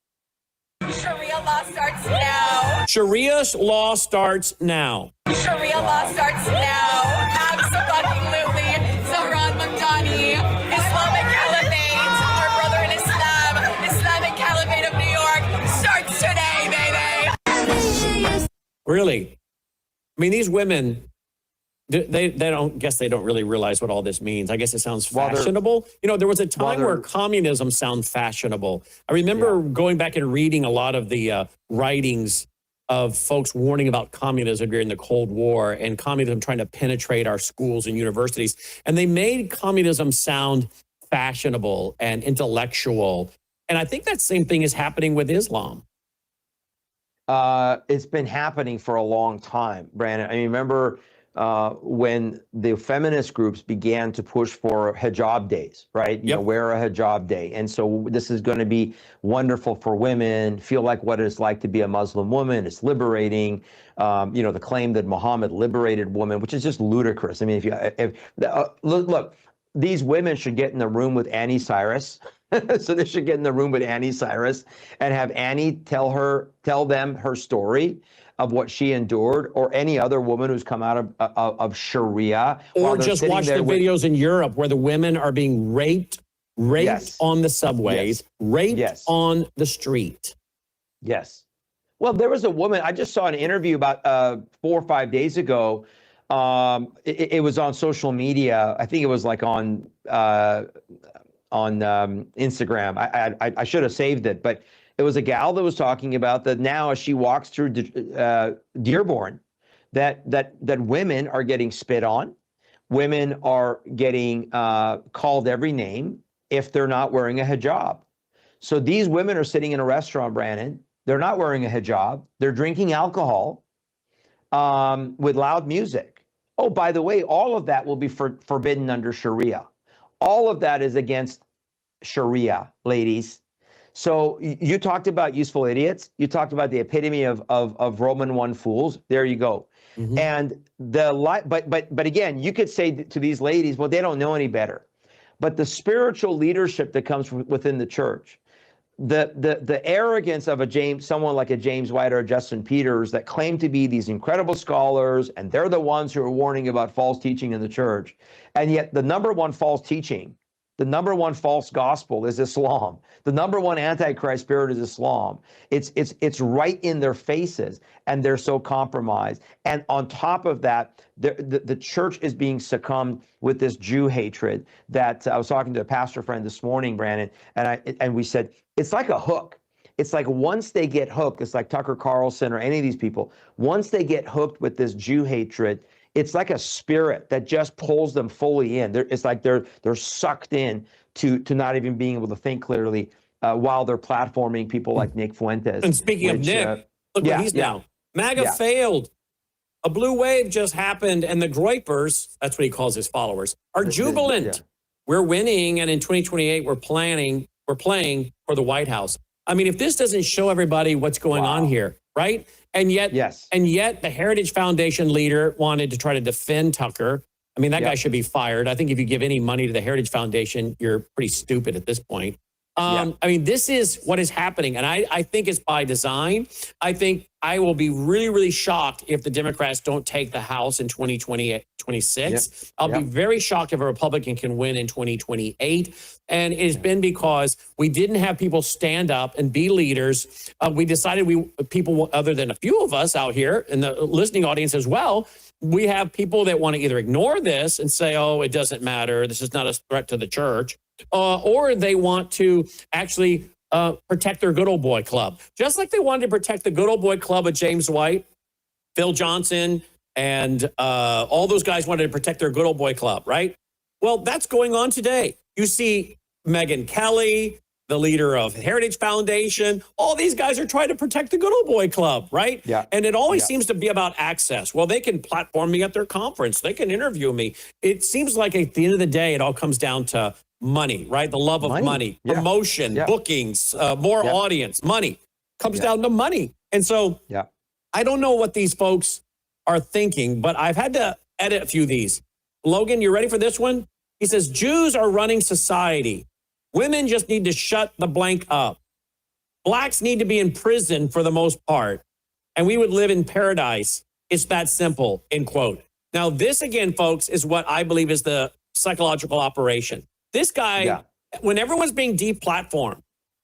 Sharia law starts now. Sharia law starts now. Sharia law starts now. Absolutely. Shahram Hadian, Islamic Caliphate, our brother in Islam, Islamic Caliphate of New York, starts today, baby. Really? I mean, these women, they don't really realize what all this means. I guess it sounds fashionable. There was a time where communism sounded fashionable. I remember going back and reading a lot of the writings of folks warning about communism during the Cold War and communism trying to penetrate our schools and universities. And they made communism sound fashionable and intellectual. And I think that same thing is happening with Islam. It's been happening for a long time, Brandon. I mean, remember when the feminist groups began to push for hijab days, right? Wear a hijab day. And so this is going to be wonderful for women, feel like what it's like to be a Muslim woman. It's liberating. The claim that Muhammad liberated women, which is just ludicrous. I mean, look, these women should get in the room with Annie Cyrus. So they should get in the room with Annie Cyrus and have Annie tell them her story. of what she endured, or any other woman who's come out of Sharia. Or just watch the videos in Europe where the women are being raped Yes. on the subways, raped Yes. on the street. Yes. Well, there was a woman, I just saw an interview about 4 or 5 days ago. It was on social media. I think it was like on Instagram. I should have saved it, but it was a gal that was talking about that now as she walks through Dearborn, that women are getting spit on. Women are getting called every name if they're not wearing a hijab. So these women are sitting in a restaurant, Brannon. They're not wearing a hijab. They're drinking alcohol with loud music. Oh, by the way, all of that will be forbidden under Sharia. All of that is against Sharia, ladies. So you talked about useful idiots. You talked about the epitome of Roman I fools. There you go. Mm-hmm. And but again, you could say to these ladies, well, they don't know any better. But the spiritual leadership that comes from within the church, the arrogance of someone like a James White or a Justin Peters that claim to be these incredible scholars, and they're the ones who are warning about false teaching in the church, and yet the number one false teaching, the number one false gospel is Islam. The number one antichrist spirit is Islam. It's right in their faces, and they're so compromised. And on top of that, the church is being succumbed with this Jew hatred that I was talking to a pastor friend this morning, Brannon, and we said, it's like a hook. It's like once they get hooked, it's like Tucker Carlson or any of these people, once they get hooked with this Jew hatred, it's like a spirit that just pulls them fully in. It's like they're sucked in to not even being able to think clearly while they're platforming people like Nick Fuentes. And speaking of Nick, look where he's now. MAGA failed. A blue wave just happened, and the Groypers, that's what he calls his followers, are jubilant. We're winning, and in 2028, we're playing for the White House. I mean, if this doesn't show everybody what's going on here, right? And yet the Heritage Foundation leader wanted to try to defend Tucker. I mean, that guy should be fired. I think if you give any money to the Heritage Foundation, you're pretty stupid at this point. I mean, this is what is happening. And I think it's by design. I think I will be really, really shocked if the Democrats don't take the House in 2026. I'll be very shocked if a Republican can win in 2028. And it's been because we didn't have people stand up and be leaders. We decided people other than a few of us out here in the listening audience as well, we have people that want to either ignore this and say, oh, it doesn't matter. This is not a threat to the church. Or they want to actually protect their good old boy club. Just like they wanted to protect the good old boy club of James White, Phil Johnson, and all those guys wanted to protect their good old boy club, right? Well, that's going on today. You see Megyn Kelly, the leader of Heritage Foundation, all these guys are trying to protect the good old boy club, right? Yeah. And it always seems to be about access. Well, they can platform me at their conference. They can interview me. It seems like at the end of the day, it all comes down to money, right? The love of money, promotion, bookings, more audience, money comes down to money. And so I don't know what these folks are thinking, but I've had to edit a few of these. Logan, you ready for this one? He says, Jews are running society. Women just need to shut the blank up. Blacks need to be in prison for the most part, and we would live in paradise. It's that simple, end quote. Now, this again, folks, is what I believe is the psychological operation. This guy, when everyone's being deplatformed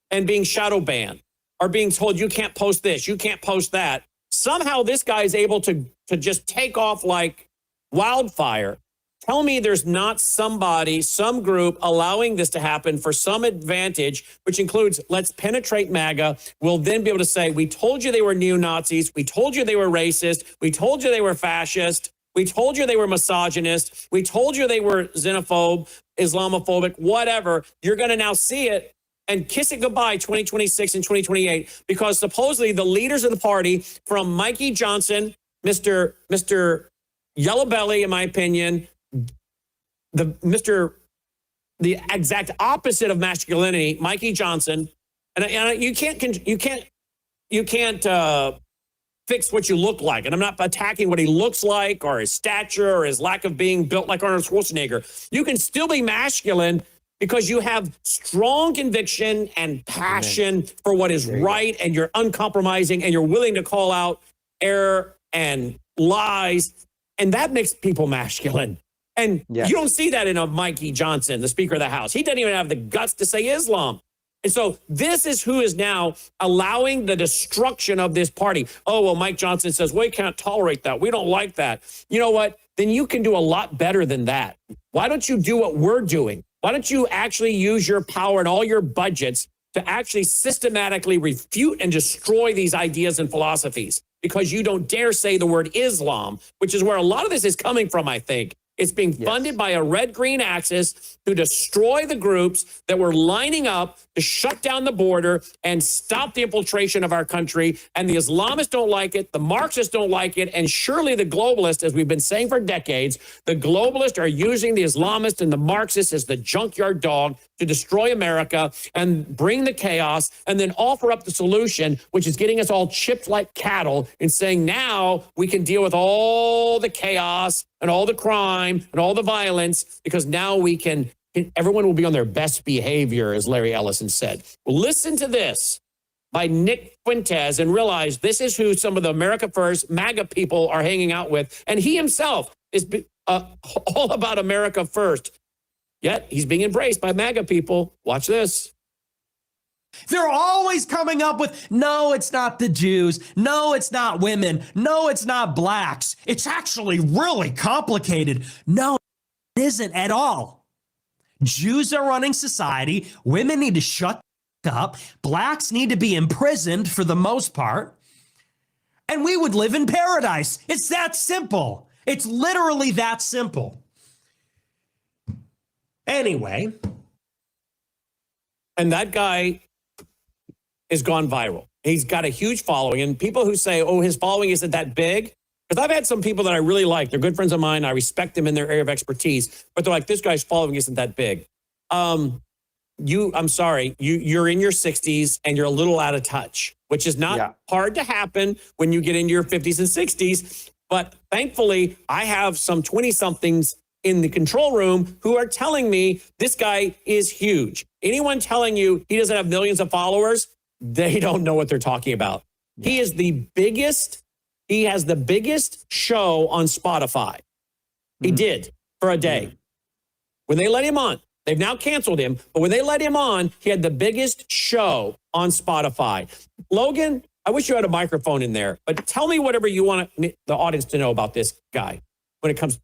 and being shadow banned or being told you can't post this, you can't post that, somehow this guy is able to just take off like wildfire. Tell me there's not somebody, some group allowing this to happen for some advantage, which includes let's penetrate MAGA. We'll then be able to say, we told you they were neo-Nazis. We told you they were racist. We told you they were fascist. We told you they were misogynist. We told you they were xenophobe, Islamophobic, whatever. You're going to now see it and kiss it goodbye 2026 and 2028 because supposedly the leaders of the party from Mikey Johnson, Mr. Yellow Belly, in my opinion, the exact opposite of masculinity, Mikey Johnson, and you can't fix what you look like. And I'm not attacking what he looks like or his stature or his lack of being built like Arnold Schwarzenegger. You can still be masculine because you have strong conviction and passion for what is right, and you're uncompromising, and you're willing to call out error and lies, and that makes people masculine. And Yes. you don't see that in a Mikey Johnson, the Speaker of the House. He doesn't even have the guts to say Islam. And so this is who is now allowing the destruction of this party. Oh, well, Mike Johnson says, we can't tolerate that. We don't like that. You know what? Then you can do a lot better than that. Why don't you do what we're doing? Why don't you actually use your power and all your budgets to actually systematically refute and destroy these ideas and philosophies? Because you don't dare say the word Islam, which is where a lot of this is coming from, I think. It's being funded by a red-green axis to destroy the groups that were lining up to shut down the border and stop the infiltration of our country. And the Islamists don't like it. The Marxists don't like it. And surely the globalists, as we've been saying for decades, the globalists are using the Islamists and the Marxists as the junkyard dog to destroy America and bring the chaos and then offer up the solution, which is getting us all chipped like cattle and saying now we can deal with all the chaos and all the crime and all the violence because now we can, everyone will be on their best behavior, as Larry Ellison said. Well, listen to this by Nick Fuentes and realize this is who some of the America First MAGA people are hanging out with. And he himself is all about America First. Yet he's being embraced by MAGA people. Watch this. They're always coming up with, no, it's not the Jews. No, it's not women. No, it's not blacks. It's actually really complicated. No, it isn't at all. Jews are running society. Women need to shut up. Blacks need to be imprisoned for the most part. And we would live in paradise. It's that simple. It's literally that simple. Anyway. And that guy has gone viral. He's got a huge following. And people who say, oh, his following isn't that big. Because I've had some people that I really like. They're good friends of mine. I respect them in their area of expertise. But they're like, this guy's following isn't that big. I'm sorry. You're in your 60s and you're a little out of touch, which is not hard to happen when you get into your 50s and 60s. But thankfully, I have some 20-somethings in the control room who are telling me this guy is huge. Anyone telling you he doesn't have millions of followers, they don't know what they're talking about. Yeah. He is the biggest. He has the biggest show on Spotify. He did for a day. When they let him on, they've now canceled him, but when they let him on, he had the biggest show on Spotify. Logan, I wish you had a microphone in there, but tell me whatever you want the audience to know about this guy when it comes.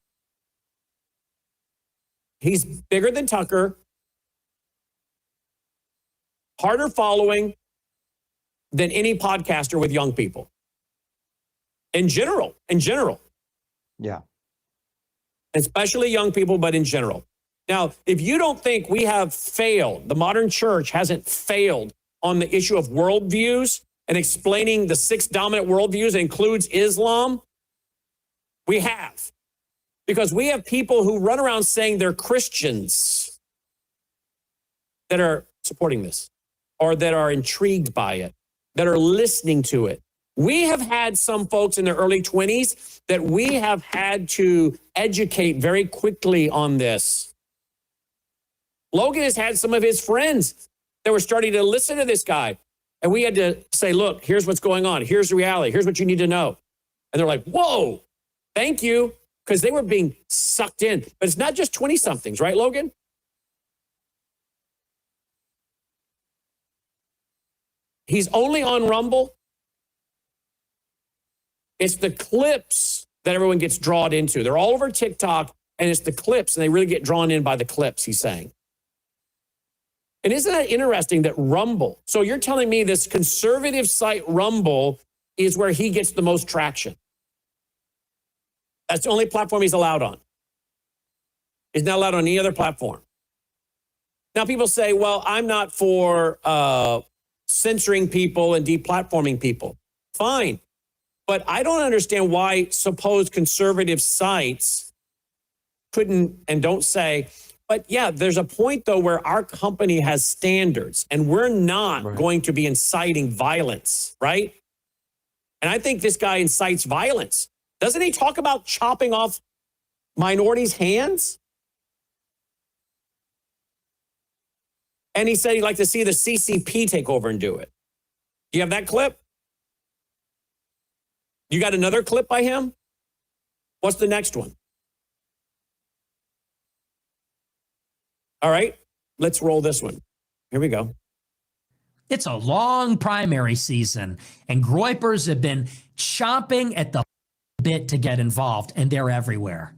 He's bigger than Tucker, harder following than any podcaster with young people. In general. Yeah. Especially young people, but in general. Now, if you don't think we have failed, the modern church hasn't failed on the issue of worldviews and explaining the 6 dominant worldviews includes Islam, we have. Because we have people who run around saying they're Christians that are supporting this or that are intrigued by it, that are listening to it. We have had some folks in their early 20s that we have had to educate very quickly on this. Logan has had some of his friends that were starting to listen to this guy. And we had to say, look, here's what's going on. Here's the reality. Here's what you need to know. And they're like, whoa, thank you. Because they were being sucked in. But it's not just 20-somethings, right, Logan? He's only on Rumble. It's the clips that everyone gets drawn into. They're all over TikTok, and it's the clips, and they really get drawn in by the clips, he's saying. And isn't that interesting that Rumble, so you're telling me this conservative site Rumble is where he gets the most traction? That's the only platform he's allowed on. He's not allowed on any other platform. Now, people say, well, I'm not for censoring people and deplatforming people. Fine. But I don't understand why supposed conservative sites couldn't and don't say, but yeah, there's a point, though, where our company has standards and we're not going to be inciting violence, right? And I think this guy incites violence. Doesn't he talk about chopping off minorities' hands? And he said he'd like to see the CCP take over and do it. Do you have that clip? You got another clip by him? What's the next one? All right, let's roll this one. Here we go. It's a long primary season, and Groypers have been chomping at the bit to get involved, and they're everywhere.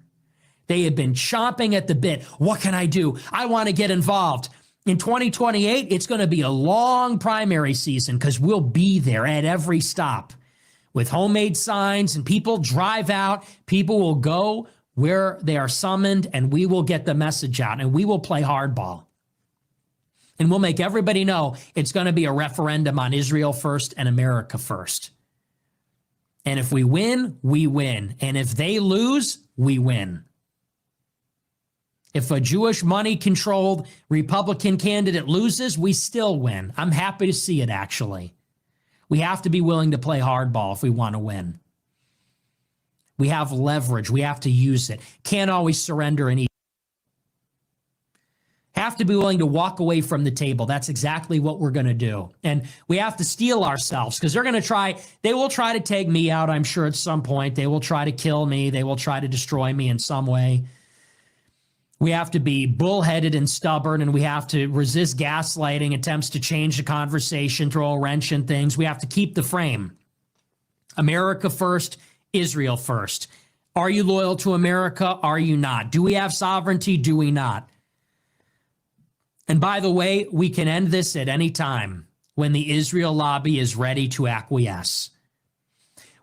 They have been chomping at the bit. What can I do? I want to get involved. In 2028, it's going to be a long primary season because we'll be there at every stop with homemade signs, and people drive out. People will go where they are summoned, and we will get the message out, and we will play hardball. And we'll make everybody know it's going to be a referendum on Israel first and America first. And if we win, we win. And if they lose, we win. If a Jewish money-controlled Republican candidate loses, we still win. I'm happy to see it, actually. We have to be willing to play hardball if we want to win. We have leverage. We have to use it. Can't always surrender and eat. Have to be willing to walk away from the table. That's exactly what we're going to do. And we have to steel ourselves because they will try to take me out, I'm sure, at some point. They will try to kill me. They will try to destroy me in some way. We have to be bullheaded and stubborn, and we have to resist gaslighting, attempts to change the conversation, throw a wrench in things. We have to keep the frame. America first, Israel first. Are you loyal to America? Are you not? Do we have sovereignty? Do we not? And by the way, we can end this at any time when the Israel lobby is ready to acquiesce.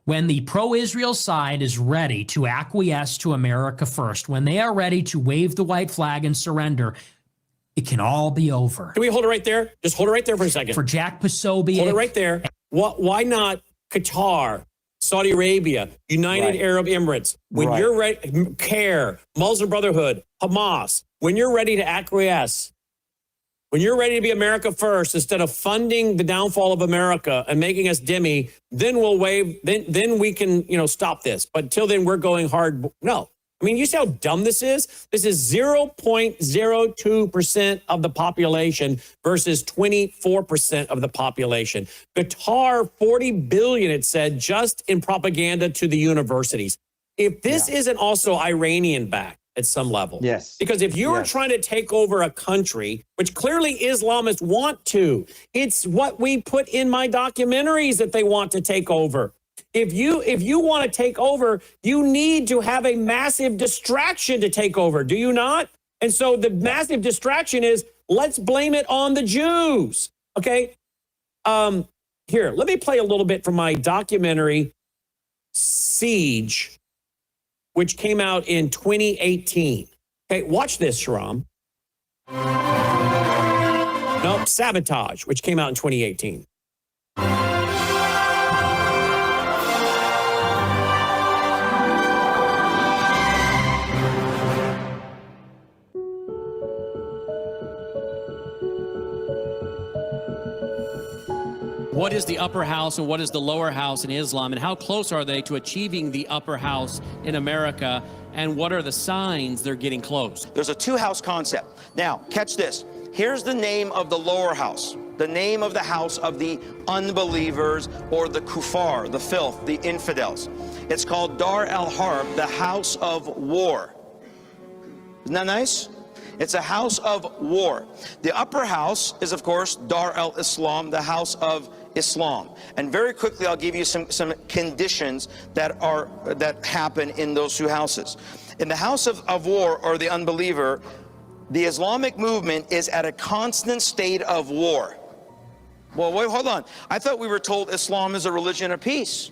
When the pro-Israel side is ready to acquiesce to America first, when they are ready to wave the white flag and surrender, it can all be over. Can we hold it right there? Just hold it right there for a second. For Jack Posobiec. Hold it right there. Why not Qatar, Saudi Arabia, United Arab Emirates? When you're ready, CARE, Muslim Brotherhood, Hamas, when you're ready to acquiesce, when you're ready to be America first, instead of funding the downfall of America and making us dimmy, then we'll wave, then we can, stop this. But until then, we're going hard. No. I mean, you see how dumb this is? This is 0.02% of the population versus 24% of the population. Qatar, $40 billion, it said, just in propaganda to the universities. If this isn't also Iranian-backed at some level. Yes. Because if you are trying to take over a country, which clearly Islamists want to, it's what we put in my documentaries that they want to take over. If you want to take over, you need to have a massive distraction to take over, do you not? And so the massive distraction is, let's blame it on the Jews. Okay? Here, let me play a little bit from my documentary, Siege, which came out in 2018. Okay, watch this, Shahram. No, Sabotage, which came out in 2018. What is the upper house and what is the lower house in Islam, and how close are they to achieving the upper house in America, and what are the signs they're getting close? There's a two-house concept. Now, catch this. Here's the name of the lower house, the name of the house of the unbelievers or the kuffar, the filth, the infidels. It's called Dar al-Harb, the house of war. Isn't that nice? It's a house of war. The upper house is, of course, Dar al-Islam, the house of Islam. And very quickly, I'll give you some conditions that happen in those two houses. In the house of war, or the unbeliever, the Islamic movement is at a constant state of war. Well, wait, hold on. I thought we were told Islam is a religion of peace.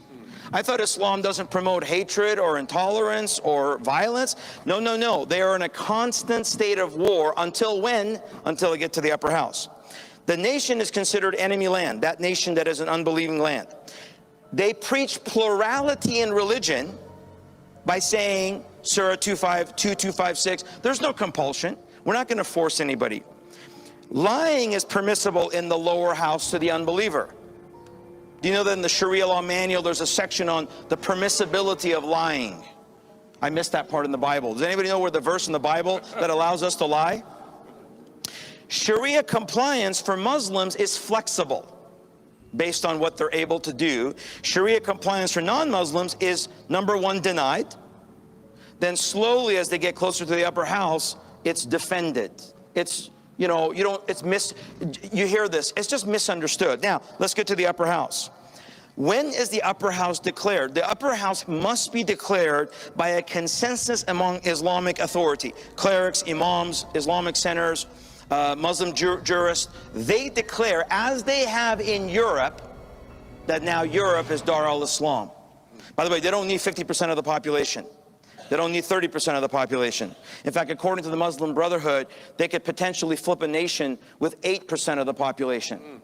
I thought Islam doesn't promote hatred or intolerance or violence. No, no, no. They are in a constant state of war until when? Until they get to the upper house. The nation is considered enemy land, that nation that is an unbelieving land. They preach plurality in religion by saying, Surah 2256, there's no compulsion. We're not going to force anybody. Lying is permissible in the lower house to the unbeliever. Do you know that in the Sharia law manual, there's a section on the permissibility of lying? I missed that part in the Bible. Does anybody know where the verse in the Bible that allows us to lie? Sharia compliance for Muslims is flexible. based on what they're able to do. Sharia compliance for non-Muslims is, number one, denied. Then slowly, as they get closer to the upper house, it's defended. It's, you hear this, it's just misunderstood. Now, let's get to the upper house. When is the upper house declared? The upper house must be declared by a consensus among Islamic authority. Clerics, imams, Islamic centers, Muslim jurists. They declare, as they have in Europe, that now Europe is Dar al-Islam. By the way, they don't need 50% of the population. They don't need 30% of the population. In fact, according to the Muslim Brotherhood, they could potentially flip a nation with 8% of the population.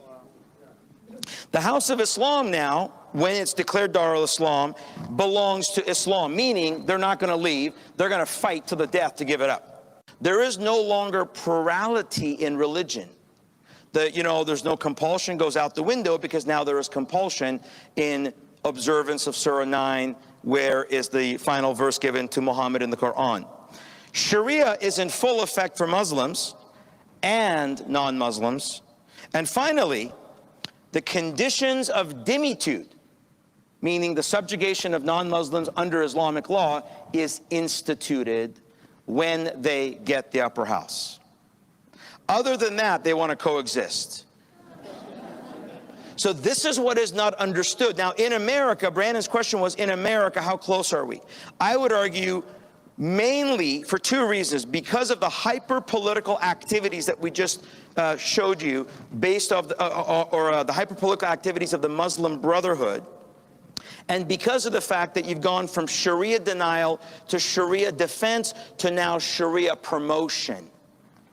The House of Islam now, when it's declared Dar al-Islam, belongs to Islam, meaning they're not going to leave. They're going to fight to the death to give it up. There is no longer plurality in religion. There's no compulsion, goes out the window, because now there is compulsion in observance of Surah 9, where is the final verse given to Muhammad in the Quran. Sharia is in full effect for Muslims and non-Muslims. And finally, the conditions of dhimitude, meaning the subjugation of non-Muslims under Islamic law, is instituted when they get the upper house. Other than that, they want to coexist. So this is what is not understood. Now, in America, Brandon's question was, in America, how close are we? I would argue mainly for two reasons. Because of the hyper-political activities that we just showed you, based off the hyper-political activities of the Muslim Brotherhood, and because of the fact that you've gone from Sharia denial to Sharia defense to now Sharia promotion.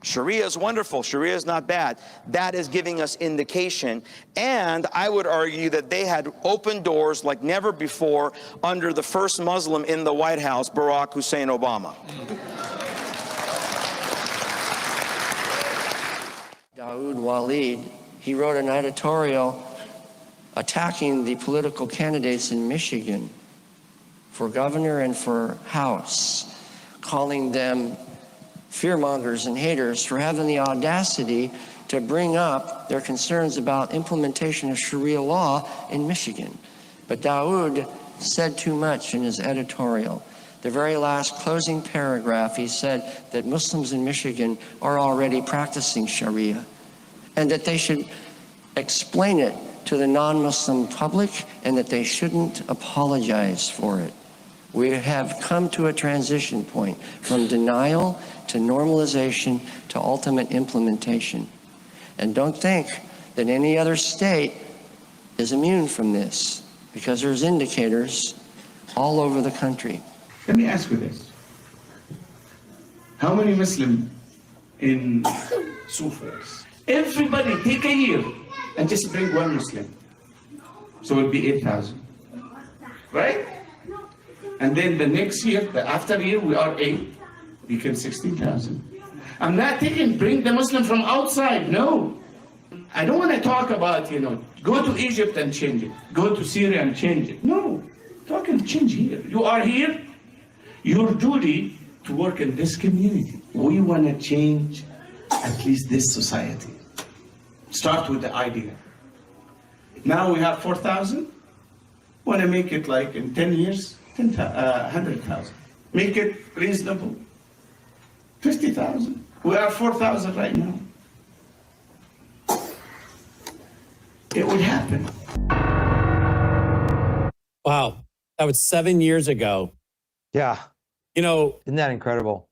Sharia is wonderful. Sharia is not bad. That is giving us indication. And I would argue that they had open doors like never before under the first Muslim in the White House, Barack Hussein Obama. Dawood Walid, he wrote an editorial attacking the political candidates in Michigan for governor and for House, calling them fearmongers and haters for having the audacity to bring up their concerns about implementation of Sharia law in Michigan. But Dawood said too much in his editorial. The very last closing paragraph, he said that Muslims in Michigan are already practicing Sharia and that they should explain it to the non-Muslim public and that they shouldn't apologize for it. We have come to a transition point from denial to normalization to ultimate implementation. And don't think that any other state is immune from this, because there's indicators all over the country. Let me ask you this. How many Muslims in Sufis? Everybody take a year and just bring one Muslim. So it'll be 8,000. Right? And then the next year, the after year, we are 8. Become 16,000. I'm not bring the Muslim from outside, no. I don't want to talk about, go to Egypt and change it. Go to Syria and change it. No, talking change here. You are here, your duty to work in this community. We want to change at least this society. Start with the idea. Now we have 4,000. Want to make it like in 10 years, 100,000. Make it reasonable. 50,000. We are 4,000 right now. It would happen. Wow. That was 7 years ago. Yeah. Isn't that incredible?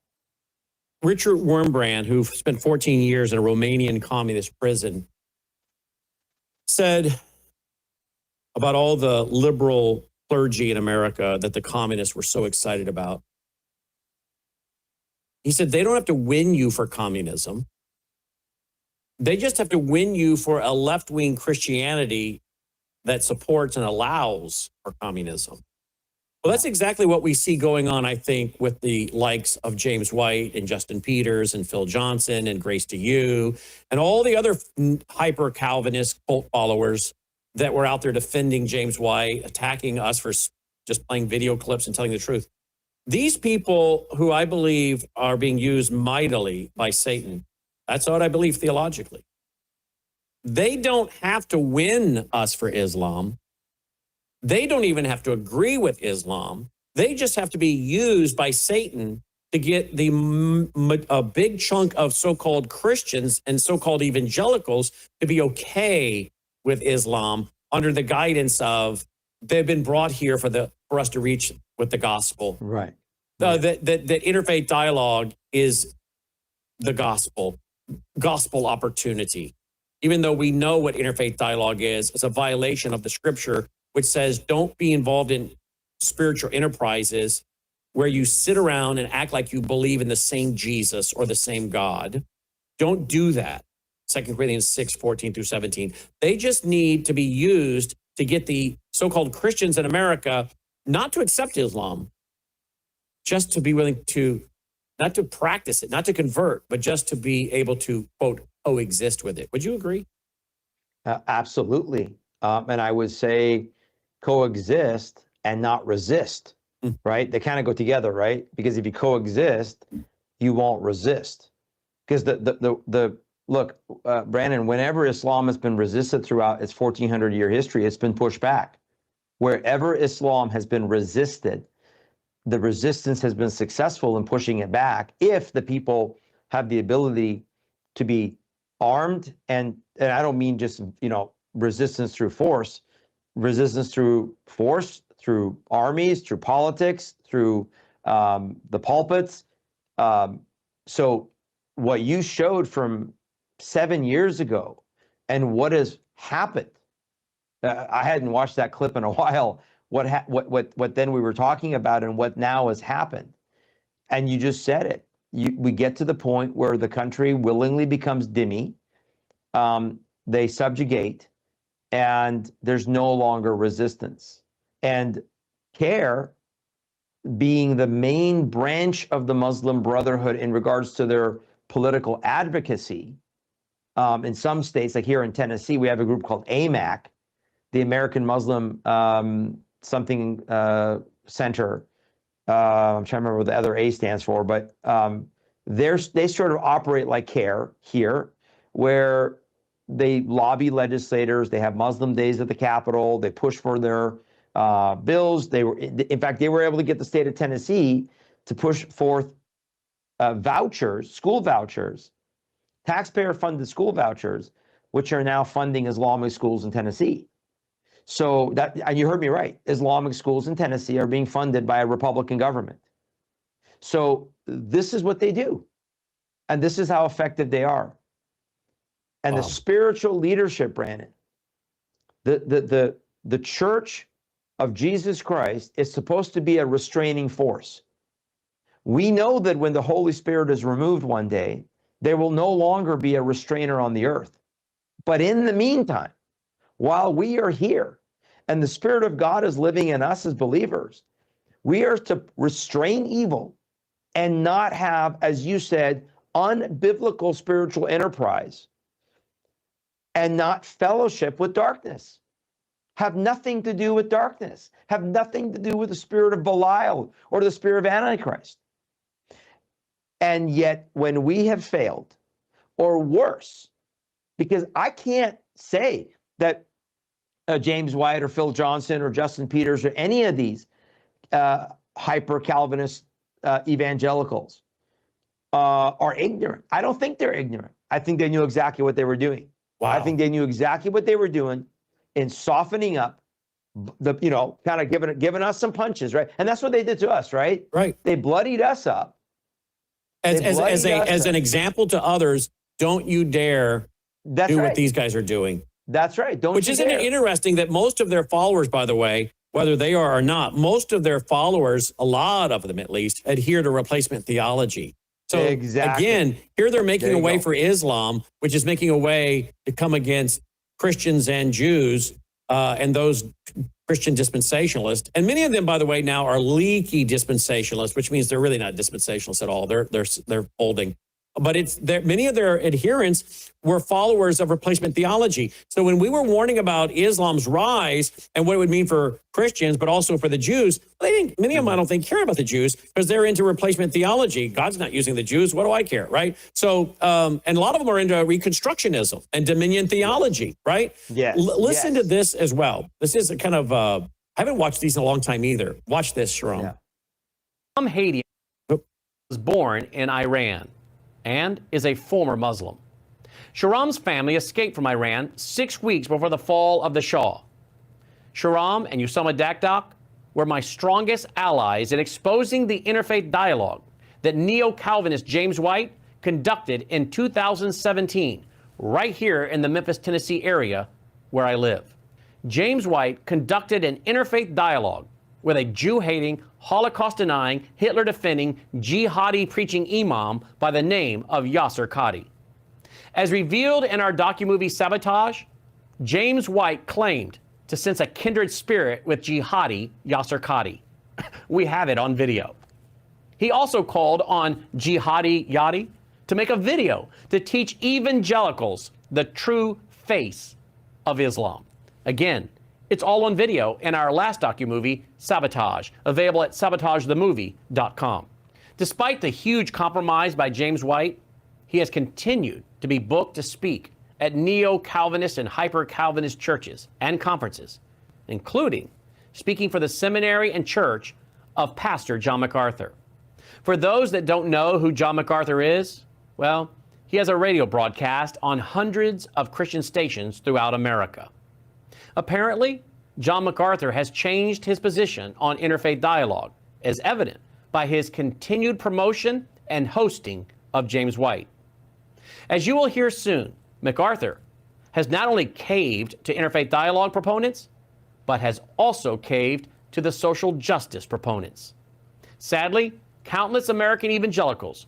Richard Wurmbrand, who spent 14 years in a Romanian communist prison, said about all the liberal clergy in America that the communists were so excited about. He said, they don't have to win you for communism. They just have to win you for a left-wing Christianity that supports and allows for communism. Well, that's exactly what we see going on, I think, with the likes of James White and Justin Peters and Phil Johnson and Grace to You and all the other hyper-Calvinist cult followers that were out there defending James White, attacking us for just playing video clips and telling the truth. These people who I believe are being used mightily by Satan, that's what I believe theologically. They don't have to win us for Islam. They don't even have to agree with Islam. They just have to be used by Satan to get a big chunk of so-called Christians and so-called evangelicals to be okay with Islam under the guidance of they've been brought here for us to reach with the gospel. Right. That interfaith dialogue is the gospel opportunity. Even though we know what interfaith dialogue is, it's a violation of the scripture, which says don't be involved in spiritual enterprises where you sit around and act like you believe in the same Jesus or the same God. Don't do that. 2 Corinthians 6:14-17. They just need to be used to get the so-called Christians in America not to accept Islam, just to be willing to, not to practice it, not to convert, but just to be able to, quote, coexist with it. Would you agree? Absolutely. And I would say coexist and not resist, right? They kind of go together, right? Because if you coexist, you won't resist. Because look, Brannon, whenever Islam has been resisted throughout its 1400-year history, it's been pushed back. Wherever Islam has been resisted, the resistance has been successful in pushing it back if the people have the ability to be armed, and I don't mean just, resistance through force, through armies, through politics, through the pulpits. So what you showed from 7 years ago and what has happened, I hadn't watched that clip in a while, what then we were talking about and what now has happened. And you just said it. We get to the point where the country willingly becomes dhimmi, they subjugate, and there's no longer resistance. And CARE, being the main branch of the Muslim Brotherhood in regards to their political advocacy, in some states, like here in Tennessee, we have a group called AMAC, the American Muslim Center. I'm trying to remember what the other A stands for, but they sort of operate like CARE here, where they lobby legislators. They have Muslim days at the Capitol. They push for their bills. In fact, they were able to get the state of Tennessee to push forth vouchers, school vouchers, taxpayer-funded school vouchers, which are now funding Islamic schools in Tennessee. So and you heard me right, Islamic schools in Tennessee are being funded by a Republican government. So this is what they do. And this is how effective they are. And the spiritual leadership, Brannon, the Church of Jesus Christ is supposed to be a restraining force. We know that when the Holy Spirit is removed one day, there will no longer be a restrainer on the earth. But in the meantime, while we are here and the Spirit of God is living in us as believers, we are to restrain evil and not have, as you said, unbiblical spiritual enterprise and not fellowship with darkness. Have nothing to do with darkness. Have nothing to do with the spirit of Belial or the spirit of Antichrist. And yet, when we have failed, or worse, because I can't say that James White or Phil Johnson or Justin Peters or any of these hyper-Calvinist evangelicals are ignorant. I don't think they're ignorant. I think they knew exactly what they were doing. Wow. I think they knew exactly what they were doing in softening up, kind of giving us some punches, right? And that's what they did to us, right? Right. They bloodied us up. As an example to others, don't you dare do what these guys are doing. That's right. Which isn't it interesting that most of their followers, by the way, whether they are or not, most of their followers, a lot of them at least, adhere to replacement theology. So again, here they're making a way for Islam, which is making a way to come against Christians and Jews and those Christian dispensationalists. And many of them, by the way, now are leaky dispensationalists, which means they're really not dispensationalists at all. They're folding. but many of their adherents were followers of replacement theology. So when we were warning about Islam's rise and what it would mean for Christians, but also for the Jews, many of them, I don't think, care about the Jews because they're into replacement theology. God's not using the Jews. What do I care, right? So, and a lot of them are into Reconstructionism and dominion theology, right? Yes. Listen to this as well. This is a kind of, I haven't watched these in a long time either. Watch this, Shahram. Yeah. Shahram Hadian was born in Iran and is a former Muslim. Shahram's family escaped from Iran 6 weeks before the fall of the Shah. Shahram and Usama Dakdak were my strongest allies in exposing the interfaith dialogue that neo-Calvinist James White conducted in 2017, right here in the Memphis, Tennessee area where I live. James White conducted an interfaith dialogue with a Jew-hating, Holocaust-denying, Hitler-defending, jihadi-preaching imam by the name of Yasser Qadi. As revealed in our documovie Sabotage, James White claimed to sense a kindred spirit with jihadi Yasser Qadi. We have it on video. He also called on jihadi Yadi to make a video to teach evangelicals the true face of Islam. Again, it's all on video in our last documovie, Sabotage, available at sabotagethemovie.com. Despite the huge compromise by James White, he has continued to be booked to speak at neo-Calvinist and hyper-Calvinist churches and conferences, including speaking for the seminary and church of Pastor John MacArthur. For those that don't know who John MacArthur is, well, he has a radio broadcast on hundreds of Christian stations throughout America. Apparently, John MacArthur has changed his position on interfaith dialogue, as evident by his continued promotion and hosting of James White. As you will hear soon, MacArthur has not only caved to interfaith dialogue proponents, but has also caved to the social justice proponents. Sadly, countless American evangelicals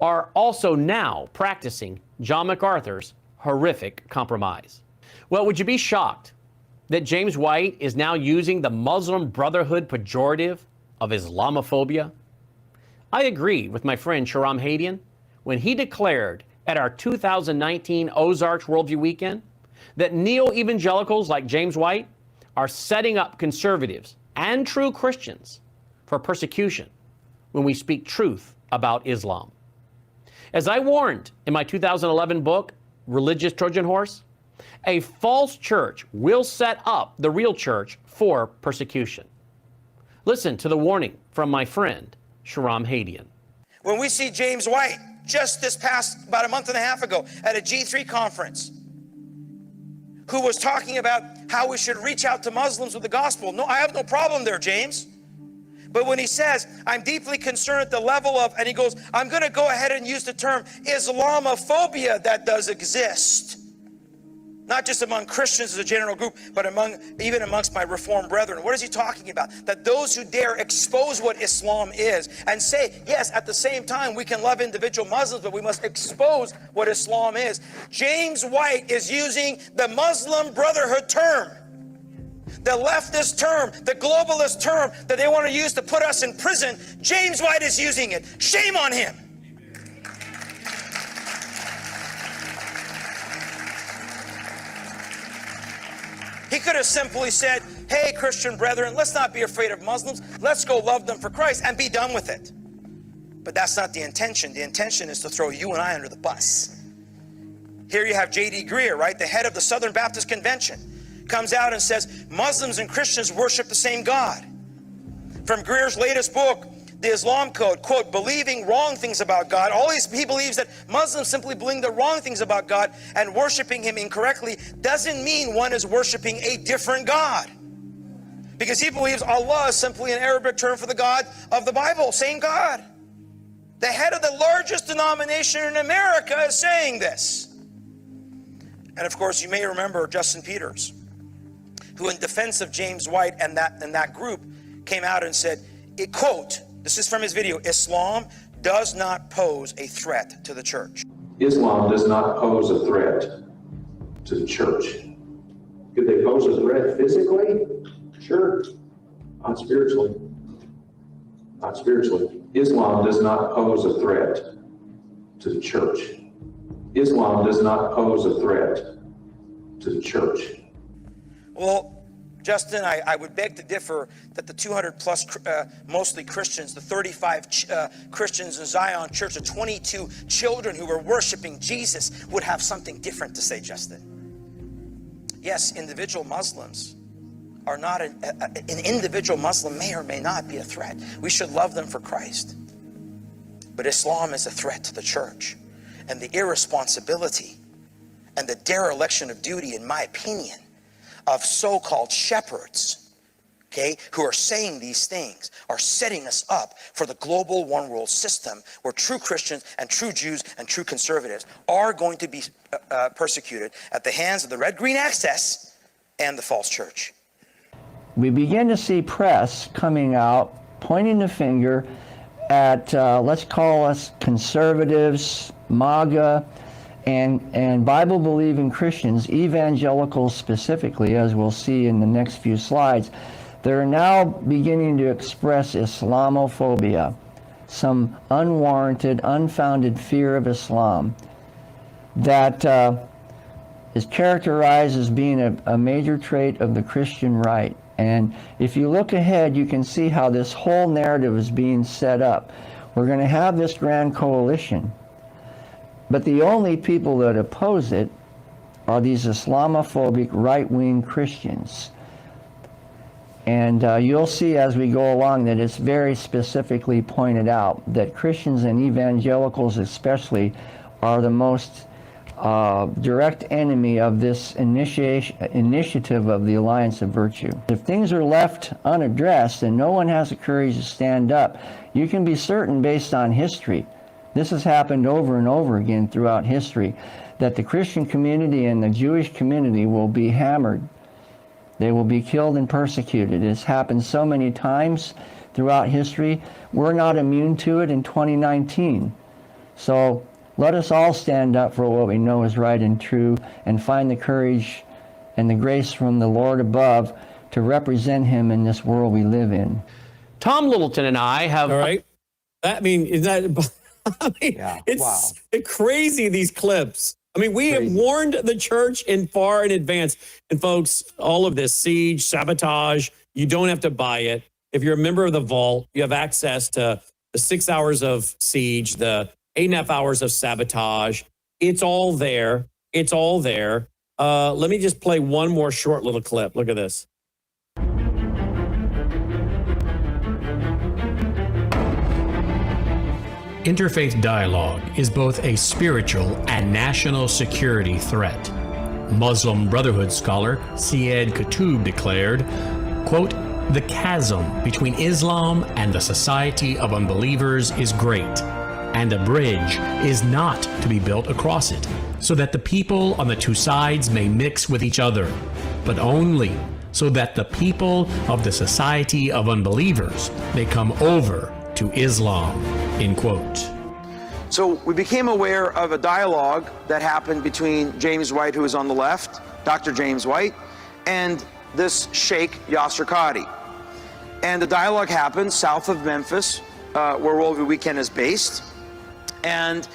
are also now practicing John MacArthur's horrific compromise. Well, would you be shocked that James White is now using the Muslim Brotherhood pejorative of Islamophobia? I agree with my friend Shahram Hadian when he declared at our 2019 Ozarks Worldview Weekend that neo-evangelicals like James White are setting up conservatives and true Christians for persecution when we speak truth about Islam. As I warned in my 2011 book, Religious Trojan Horse, a false church will set up the real church for persecution. Listen to the warning from my friend, Shahram Hadian. When we see James White just this past about a month and a half ago at a G3 conference, who was talking about how we should reach out to Muslims with the gospel. No, I have no problem there, James. But when he says, I'm deeply concerned at the level of, and he goes, I'm going to go ahead and use the term Islamophobia that does exist. Not just among Christians as a general group, but even amongst my Reformed brethren. What is he talking about? That those who dare expose what Islam is and say, yes, at the same time, we can love individual Muslims, but we must expose what Islam is. James White is using the Muslim Brotherhood term, the leftist term, the globalist term that they want to use to put us in prison. James White is using it. Shame on him. He could have simply said, hey, Christian brethren, let's not be afraid of Muslims. Let's go love them for Christ and be done with it. But that's not the intention. The intention is to throw you and I under the bus. Here you have J.D. Greear, right, the head of the Southern Baptist Convention, comes out and says Muslims and Christians worship the same God. From Greer's latest book, The Islam Code, quote, believing wrong things about God. He believes that Muslims simply believing the wrong things about God and worshiping him incorrectly doesn't mean one is worshiping a different God. Because he believes Allah is simply an Arabic term for the God of the Bible, same God. The head of the largest denomination in America is saying this. And of course, you may remember Justin Peters, who in defense of James White and that group came out and said, quote, this is from his video, Islam does not pose a threat to the church. Islam does not pose a threat to the church. Could they pose a threat physically? Sure. Not spiritually. Not spiritually. Islam does not pose a threat to the church. Islam does not pose a threat to the church. Well, Justin, I would beg to differ that the 200 plus, mostly Christians, the 35 Christians in Zion Church, the 22 children who were worshiping Jesus would have something different to say, Justin. Yes, individual Muslims are not, an individual Muslim may or may not be a threat. We should love them for Christ. But Islam is a threat to the church. And the irresponsibility and the dereliction of duty, in my opinion, of so-called shepherds, okay, who are saying these things, are setting us up for the global one world system where true Christians and true Jews and true conservatives are going to be persecuted at the hands of the red-green axis and the false church. We begin to see press coming out, pointing the finger at, let's call us conservatives, MAGA, and Bible-believing Christians, evangelicals specifically, as we'll see in the next few slides, that are now beginning to express Islamophobia, some unwarranted, unfounded fear of Islam that is characterized as being a major trait of the Christian right. And if you look ahead, you can see how this whole narrative is being set up. We're going to have this grand coalition, but the only people that oppose it are these Islamophobic right-wing Christians. And you'll see as we go along that it's very specifically pointed out that Christians and evangelicals especially are the most direct enemy of this initiative of the Alliance of Virtue. If things are left unaddressed and no one has the courage to stand up, you can be certain based on history, this has happened over and over again throughout history, that the Christian community and the Jewish community will be hammered. They will be killed and persecuted. It's happened so many times throughout history. We're not immune to it in 2019. So let us all stand up for what we know is right and true and find the courage and the grace from the Lord above to represent him in this world we live in. Tom Littleton and I have... All right. I mean, is that... I mean, Yeah, it's crazy, these clips. I mean, we have warned the church far in advance. And folks, all of this siege, sabotage, you don't have to buy it. If you're a member of the vault, you have access to the 6 hours of siege, the 8.5 hours of sabotage. It's all there. It's all there. Let me just play one more short little clip. Look at this. Interfaith dialogue is both a spiritual and national security threat. Muslim Brotherhood scholar Syed Qutb declared, quote, "The chasm between Islam and the society of unbelievers is great, and a bridge is not to be built across it, so that the people on the two sides may mix with each other, but only so that the people of the society of unbelievers may come over to Islam," end quote. So we became aware of a dialogue that happened between James White, who is on the left, Dr. James White, and this Sheikh Yasser Qadhi. And the dialogue happened south of Memphis, where World View Weekend is based. And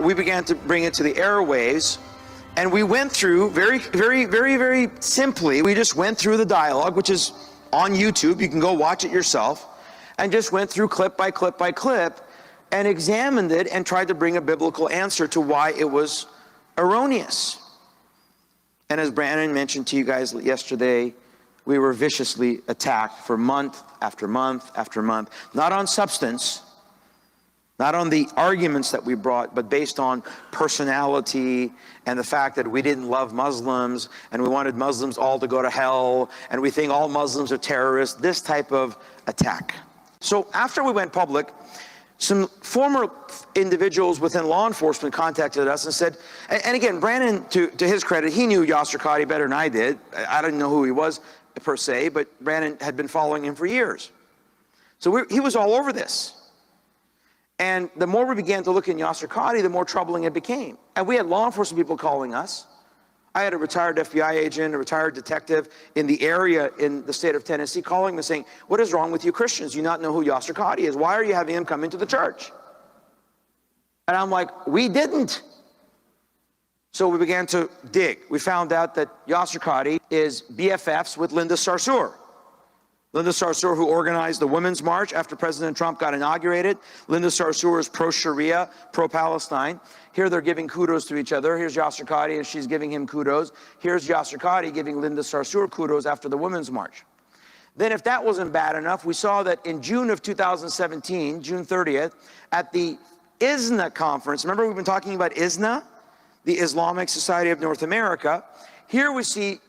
we began to bring it to the airwaves. And we went through very simply, we just went through the dialogue, which is on YouTube. You can go watch it yourself. And just went through clip by clip by clip and examined it and tried to bring a biblical answer to why it was erroneous. And as Brannon mentioned to you guys yesterday, we were viciously attacked for month after month after month, not on substance, not on the arguments that we brought, but based on personality and the fact that we didn't love Muslims and we wanted Muslims all to go to hell and we think all Muslims are terrorists, this type of attack. So after we went public, some former individuals within law enforcement contacted us and said, and again, Brannon, to his credit, he knew Yasser Qadhi better than I did. I didn't know who he was per se, but Brannon had been following him for years. So he was all over this. And the more we began to look in Yasser Qadhi, the more troubling it became. And we had law enforcement people calling us. I had a retired FBI agent, a retired detective in the area in the state of Tennessee calling me saying, "What is wrong with you Christians? Do you not know who Yasser Qadhi is? Why are you having him come into the church?" And I'm like, we didn't. So we began to dig. We found out that Yasser Qadi is BFFs with Linda Sarsour. Linda Sarsour, who organized the Women's March after President Trump got inaugurated. Linda Sarsour is pro-Sharia, pro-Palestine. Here they're giving kudos to each other. Here's Yasser Qadi, and she's giving him kudos. Here's Yasser Qadi giving Linda Sarsour kudos after the Women's March. Then if that wasn't bad enough, we saw that in June of 2017, June 30th, at the ISNA conference, remember we've been talking about ISNA, the Islamic Society of North America. Here we see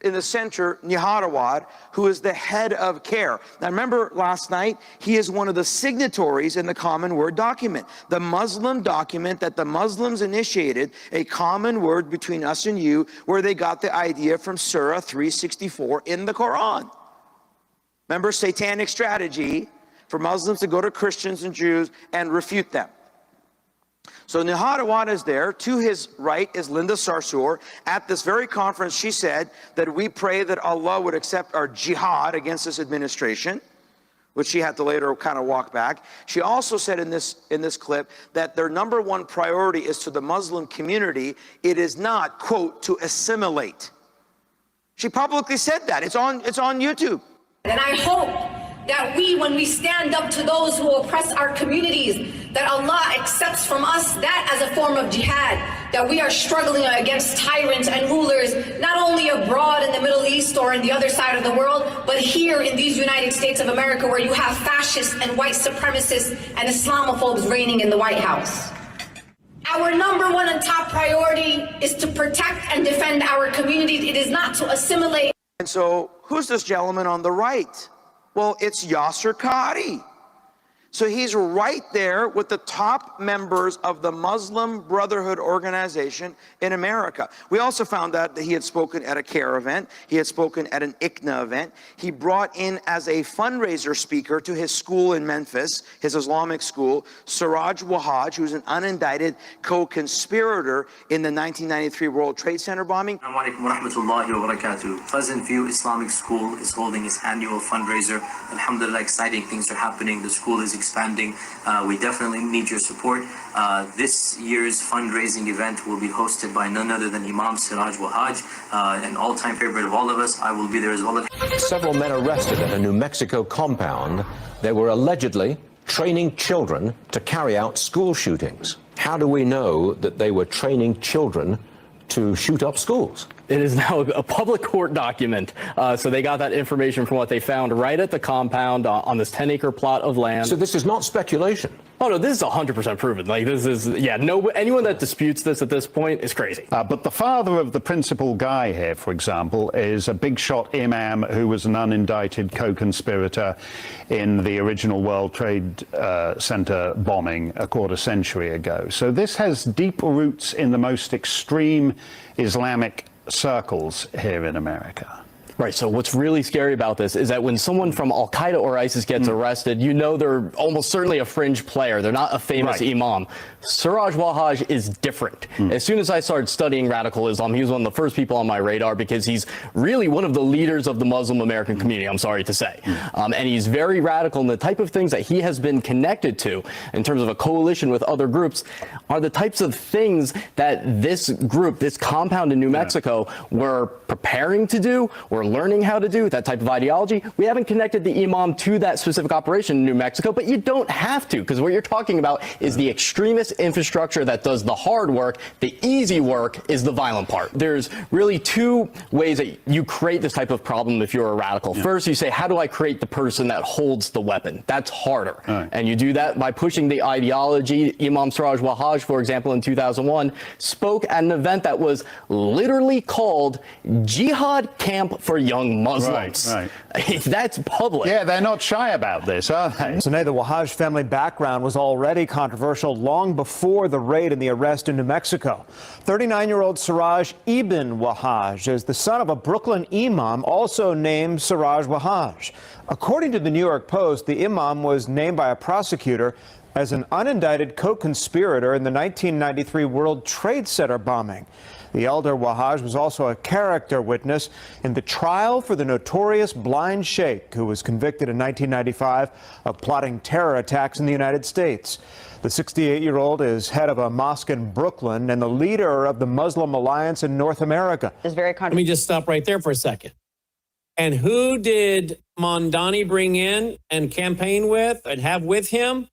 in the center, Niharawad, who is the head of CARE. Now remember last night, he is one of the signatories in the Common Word document, the Muslim document that the Muslims initiated, a common word between us and you, where they got the idea from Surah 364 in the Quran. Remember, satanic strategy for Muslims to go to Christians and Jews and refute them. So Niharawad is there. To his right is Linda Sarsour. At this very conference, she said that we pray that Allah would accept our jihad against this administration, which she had to later kind of walk back. She also said in this clip that their number one priority is to the Muslim community. It is not, quote, to assimilate. She publicly said that. It's on YouTube. And I hope that we, when we stand up to those who oppress our communities, that Allah accepts from us that as a form of jihad, that we are struggling against tyrants and rulers, not only abroad in the Middle East or in the other side of the world, but here in these United States of America, where you have fascists and white supremacists and Islamophobes reigning in the White House. Our number one and top priority is to protect and defend our communities. It is not to assimilate. And so who's this gentleman on the right? Well, it's Yasser Qadi. So he's right there with the top members of the Muslim Brotherhood organization in America. We also found out that he had spoken at a CARE event. He had spoken at an ICNA event. He brought in as a fundraiser speaker to his school in Memphis, his Islamic school, Siraj Wahhaj, who's an unindicted co-conspirator in the 1993 World Trade Center bombing. Assalamu alaikum wa rahmatullahi wa barakatuh. Pleasant View Islamic School is holding its annual fundraiser. Alhamdulillah, exciting things are happening. The school is expanding. We definitely need your support. This year's fundraising event will be hosted by none other than Imam Siraj Wahhaj, an all-time favorite of all of us. I will be there as well. Several men arrested at a New Mexico compound. They were allegedly training children to carry out school shootings. How do we know that they were training children to shoot up schools? It is now a public court document. So they got that information from what they found right at the compound on this 10-acre plot of land. So this is not speculation. Oh, no, this is 100% proven. Like, this is, yeah, no, anyone that disputes this at this point is crazy. But the father of the principal guy here, for example, is a big shot imam who was an unindicted co-conspirator in the original World Trade Center bombing a quarter century ago. So this has deep roots in the most extreme Islamic circles here in America. Right. So what's really scary about this is that when someone from Al Qaeda or ISIS gets arrested, you know they're almost certainly a fringe player. They're not a famous imam. Siraj Wahhaj is different. As soon as I started studying radical Islam, he was one of the first people on my radar because he's really one of the leaders of the Muslim American community, I'm sorry to say. And he's very radical, and the type of things that he has been connected to in terms of a coalition with other groups are the types of things that this group, this compound in New Mexico, were preparing to do, were learning how to do, that type of ideology. We haven't connected the imam to that specific operation in New Mexico, but you don't have to, because what you're talking about is the extremist infrastructure that does the hard work. The easy work is the violent part. There's really two ways that you create this type of problem if you're a radical. First, you say, how do I create the person that holds the weapon? That's harder. And you do that by pushing the ideology. Imam Siraj Wahhaj, for example, in 2001, spoke at an event that was literally called Jihad Camp for Young Muslims. That's public. Yeah, they're not shy about this, are they? So, the Wahhaj family background was already controversial long before the raid and the arrest in New Mexico. 39-year-old Siraj Ibn Wahhaj is the son of a Brooklyn imam also named Siraj Wahhaj. According to the New York Post, the imam was named by a prosecutor as an unindicted co-conspirator in the 1993 World Trade Center bombing. The elder Wahhaj was also a character witness in the trial for the notorious blind sheikh who was convicted in 1995 of plotting terror attacks in the United States. The 68-year-old is head of a mosque in Brooklyn and the leader of the Muslim Alliance in North America. Let me just stop right there for a second. And who did Mondani bring in and campaign with and have with him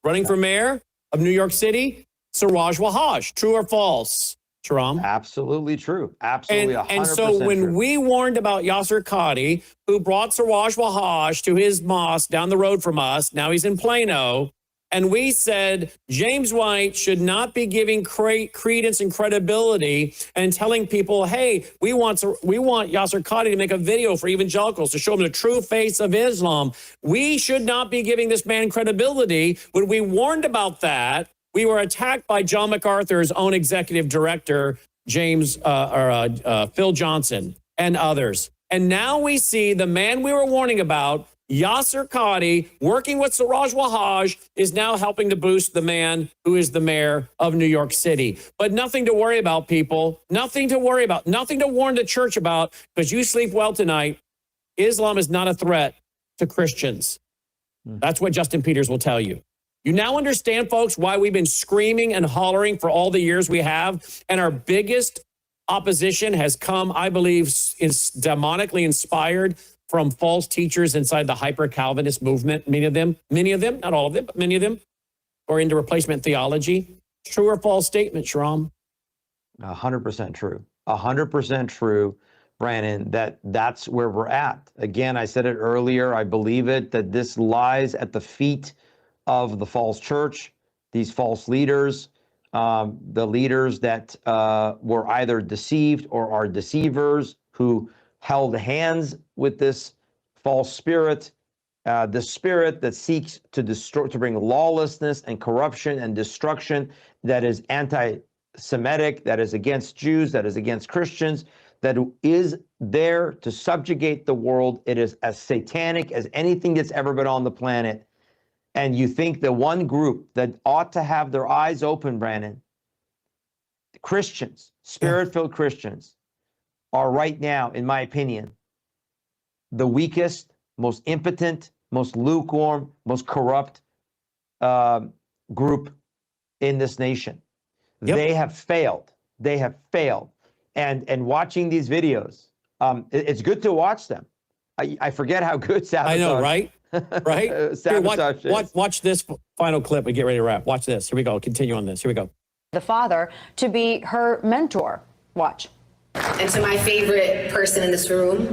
running for mayor of New York City? Siraj Wahhaj. True or false, Shahram? Absolutely true. Absolutely 100% and so when true. we warned about Yasser Qadi, who brought Siraj Wahhaj to his mosque down the road from us, now he's in Plano, and we said James White should not be giving credence and credibility and telling people, hey, we want Yasser Qadi to make a video for evangelicals to show them the true face of Islam. We should not be giving this man credibility. When we warned about that, we were attacked by John MacArthur's own executive director, Phil Johnson, and others. And now we see the man we were warning about, Yasser Qadi, working with Siraj Wahhaj, is now helping to boost the man who is the mayor of New York City. But nothing to worry about, people. Nothing to worry about. Nothing to warn the church about, because you sleep well tonight. Islam is not a threat to Christians. That's what Justin Peters will tell you. You now understand, folks, why we've been screaming and hollering for all the years we have. And our biggest opposition has come, I believe, is demonically inspired from false teachers inside the hyper-Calvinist movement. Many of them, not all of them, but many of them, are into replacement theology. True or false statement, Shahram? 100% true. 100% true, Brannon, that's where we're at. Again, I said it earlier, I believe it, that this lies at the feet of the false church, these false leaders, the leaders that were either deceived or are deceivers, who held hands with this false spirit, the spirit that seeks to destroy, to bring lawlessness and corruption and destruction, that is anti-Semitic, that is against Jews, that is against Christians, that is there to subjugate the world. It is as satanic as anything that's ever been on the planet. And you think the one group that ought to have their eyes open, Brannon, Christians, spirit-filled Christians, are right now, in my opinion, the weakest, most impotent, most lukewarm, most corrupt group in this nation. Yep. They have failed. They have failed. And watching these videos, it's good to watch them. I forget how good sabotage. I know, right? Right? Here, watch this final clip and get ready to wrap. Watch this. Here we go. Continue on this. Here we go. The father to be her mentor. Watch. And so my favorite person in this room,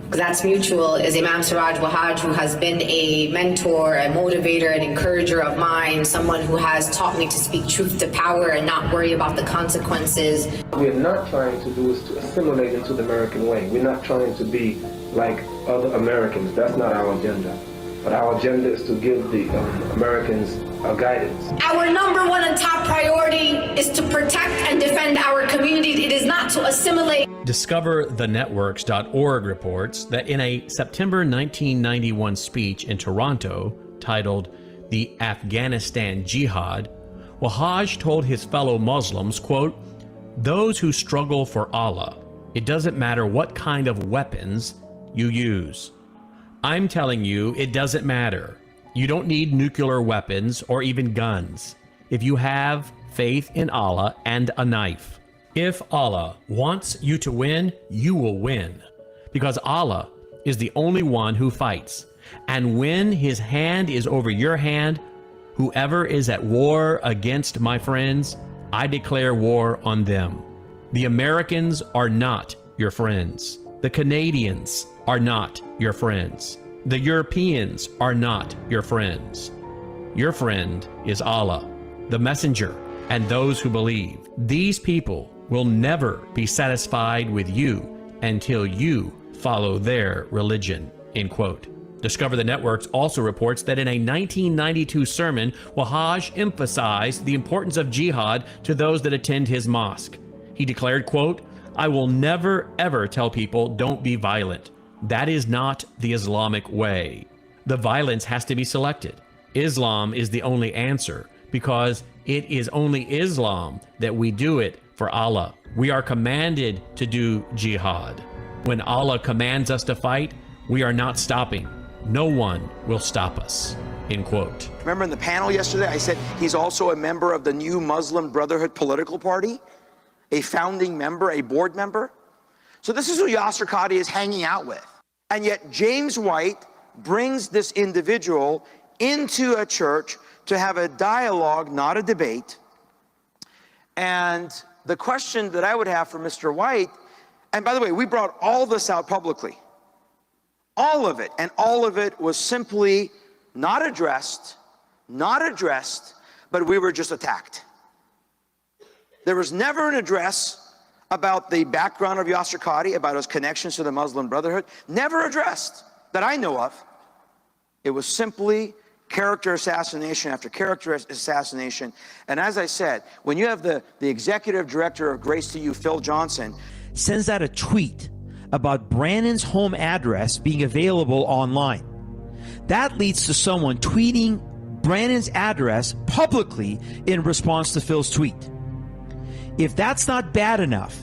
because that's mutual, is Imam Siraj Wahhaj, who has been a mentor, a motivator, an encourager of mine, someone who has taught me to speak truth to power and not worry about the consequences. What we're not trying to do is to assimilate into the American way. We're not trying to be like other Americans. That's not our agenda. But our agenda is to give the Americans guidance. Our number one and top priority is to protect and defend our communities. It is not to assimilate. DiscoverTheNetworks.org reports that in a September 1991 speech in Toronto titled The Afghanistan Jihad, Wahhaj told his fellow Muslims, quote, "Those who struggle for Allah, it doesn't matter what kind of weapons you use. I'm telling you, it doesn't matter. You don't need nuclear weapons or even guns. If you have faith in Allah and a knife. If Allah wants you to win, you will win. Because Allah is the only one who fights. And when his hand is over your hand, whoever is at war against my friends, I declare war on them. The Americans are not your friends. The Canadians are not your friends. The Europeans are not your friends. Your friend is Allah, the messenger, and those who believe. These people will never be satisfied with you until you follow their religion," end quote. Discover the Networks also reports that in a 1992 sermon, Wahhaj emphasized the importance of jihad to those that attend his mosque. He declared, quote, "I will never ever tell people don't be violent. That is not the Islamic way. The violence has to be selected. Islam is the only answer because it is only Islam that we do it for Allah. We are commanded to do jihad. When Allah commands us to fight, we are not stopping. No one will stop us." End quote. Remember in the panel yesterday, I said he's also a member of the new Muslim Brotherhood political party, a founding member, a board member. So this is who Yasser Qadhi is hanging out with. And yet James White brings this individual into a church to have a dialogue, not a debate. And the question that I would have for Mr. White, and by the way, we brought all this out publicly, all of it, and all of it was simply not addressed, but we were just attacked. There was never an address about the background of Yasser Qadhi, about his connections to the Muslim Brotherhood, never addressed that I know of. It was simply character assassination after character assassination. And as I said, when you have the executive director of Grace to You, Phil Johnson, sends out a tweet about Brannon's home address being available online. That leads to someone tweeting Brannon's address publicly in response to Phil's tweet. If that's not bad enough,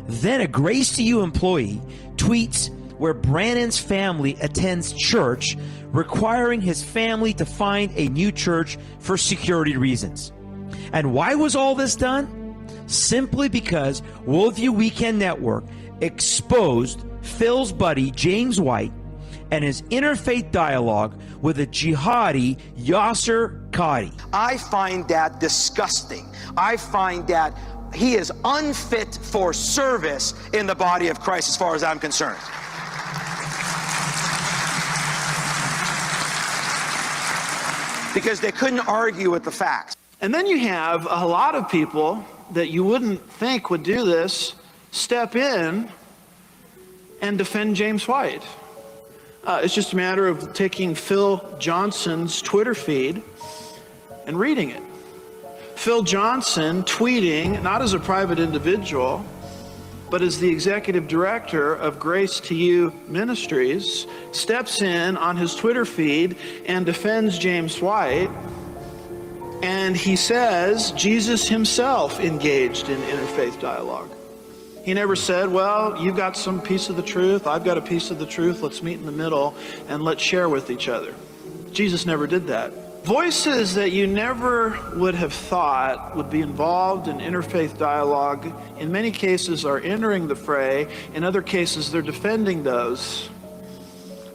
then a Grace to You employee tweets where Brannon's family attends church, requiring his family to find a new church for security reasons. And why was all this done? Simply because Worldview Weekend Network exposed Phil's buddy James White and his interfaith dialogue with a jihadi Yasser Qadhi. I find that disgusting. I find that he is unfit for service in the body of Christ as far as I'm concerned. Because they couldn't argue with the facts. And then you have a lot of people that you wouldn't think would do this step in and defend James White. It's just a matter of taking Phil Johnson's Twitter feed and reading it. Phil Johnson tweeting, not as a private individual, but as the executive director of Grace to You Ministries, steps in on his Twitter feed and defends James White. And he says Jesus himself engaged in interfaith dialogue. He never said, well, you've got some piece of the truth, I've got a piece of the truth, let's meet in the middle and let's share with each other. Jesus never did that. Voices that you never would have thought would be involved in interfaith dialogue, in many cases are entering the fray. In other cases, they're defending those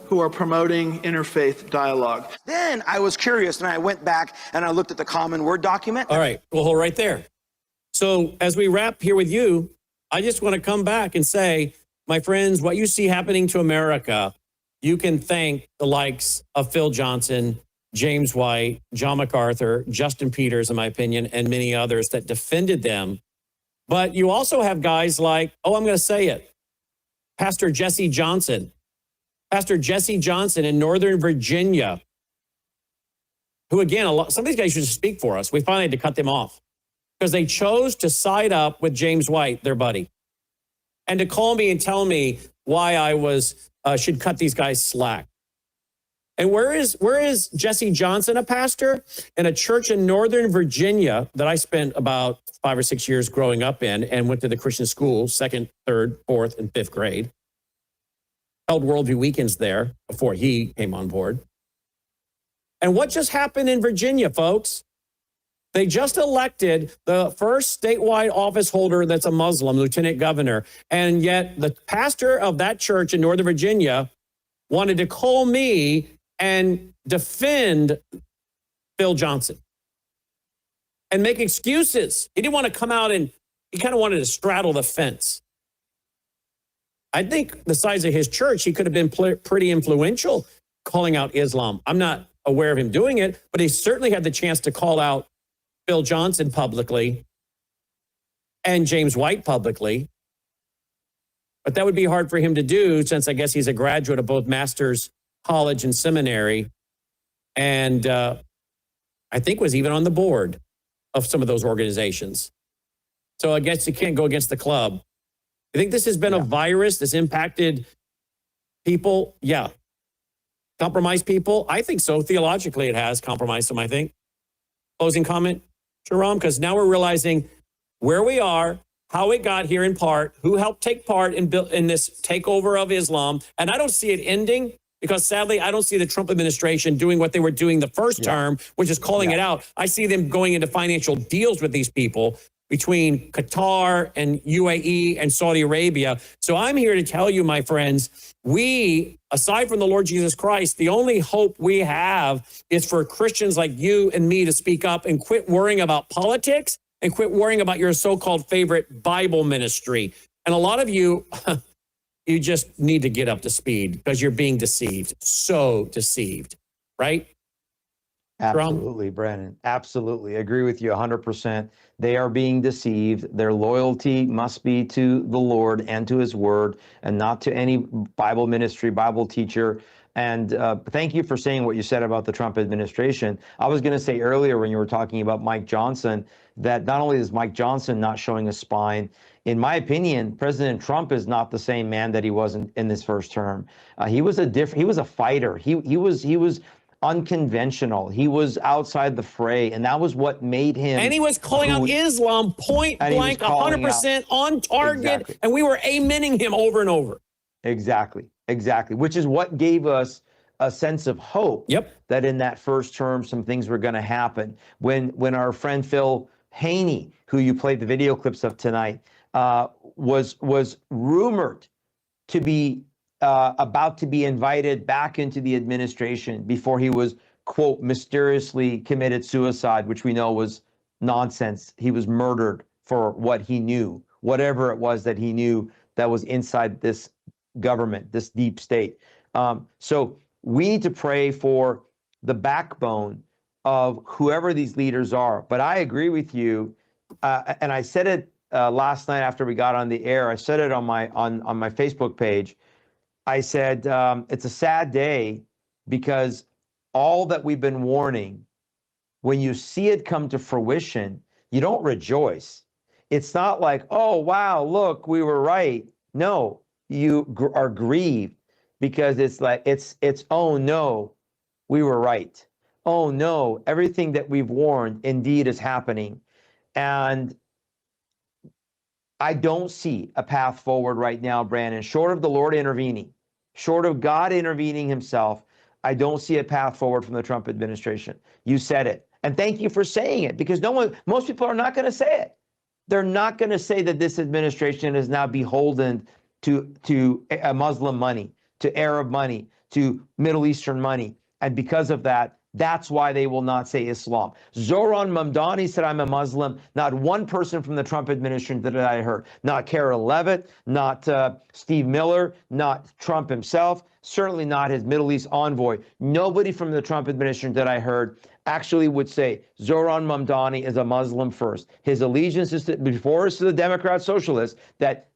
who are promoting interfaith dialogue. Then I was curious and I went back and I looked at the Common Word document. All right, we'll hold right there. So as we wrap here with you, I just want to come back and say, my friends, what you see happening to America, you can thank the likes of Phil Johnson, James White, John MacArthur, Justin Peters, in my opinion, and many others that defended them. But you also have guys like, I'm going to say it, Pastor Jesse Johnson. Pastor Jesse Johnson in Northern Virginia, who again, some of these guys should speak for us. We finally had to cut them off because they chose to side up with James White, their buddy, and to call me and tell me why I should cut these guys slack. And where is Jesse Johnson, a pastor in a church in Northern Virginia that I spent about 5 or 6 years growing up in and went to the Christian school, 2nd, 3rd, 4th, and 5th grade. Held Worldview Weekends there before he came on board. And what just happened in Virginia, folks? They just elected the first statewide office holder that's a Muslim, lieutenant governor. And yet the pastor of that church in Northern Virginia wanted to call me and defend Phil Johnson and make excuses. He didn't want to come out and he kind of wanted to straddle the fence. I think the size of his church, he could have been pretty influential calling out Islam. I'm not aware of him doing it, but he certainly had the chance to call out Phil Johnson publicly and James White publicly. But that would be hard for him to do since I guess he's a graduate of both master's college and seminary. And I think was even on the board of some of those organizations. So I guess you can't go against the club. You think this has been a virus that's impacted people? Yeah. Compromised people? I think so. Theologically, it has compromised them, I think. Closing comment, Shahram, because now we're realizing where we are, how it got here in part, who helped take part in this takeover of Islam. And I don't see it ending. because sadly, I don't see the Trump administration doing what they were doing the first term, which is calling it out. I see them going into financial deals with these people between Qatar and UAE and Saudi Arabia. So I'm here to tell you, my friends, we, aside from the Lord Jesus Christ, the only hope we have is for Christians like you and me to speak up and quit worrying about politics and quit worrying about your so-called favorite Bible ministry. And a lot of you, you just need to get up to speed because you're being deceived. So deceived, right? Absolutely, Brannon. Absolutely. Agree with you 100%. They are being deceived. Their loyalty must be to the Lord and to his word and not to any Bible ministry, Bible teacher. And thank you for saying what you said about the Trump administration. I was going to say earlier when you were talking about Mike Johnson, that not only is Mike Johnson not showing a spine, in my opinion, President Trump is not the same man that he was in this first term. He was a fighter. He was unconventional. He was outside the fray, and that was what made him. And he was calling out Islam point blank, 100% on target, Exactly. and we were amening him over and over. Exactly, which is what gave us a sense of hope that in that first term some things were going to happen. When our friend Phil Haney, who you played the video clips of tonight, was rumored to be about to be invited back into the administration before he was, quote, mysteriously committed suicide, which we know was nonsense. He was murdered for what he knew, whatever it was that he knew that was inside this government, this deep state. So we need to pray for the backbone of whoever these leaders are. But I agree with you, and I said it last night after we got on the air. I said it on my Facebook page. I said, it's a sad day because all that we've been warning, when you see it come to fruition, you don't rejoice. It's not like, oh, wow, look, we were right. No, you are grieved because it's like, it's, oh no, we were right. Oh no, everything that we've warned indeed is happening. And I don't see a path forward right now, Brannon, short of the Lord intervening, short of God intervening himself. I don't see a path forward from the Trump administration. You said it. And thank you for saying it, because most people are not going to say it. They're not going to say that this administration is now beholden to Muslim money, to Arab money, to Middle Eastern money. And because of that, that's why they will not say Islam. Zohran Mamdani said, I'm a Muslim. Not one person from the Trump administration that I heard. Not Carol Levitt, not Steve Miller, not Trump himself, certainly not his Middle East envoy. Nobody from the Trump administration that I heard actually would say Zohran Mamdani is a Muslim first. His allegiance is before us to the Democrat Socialists, that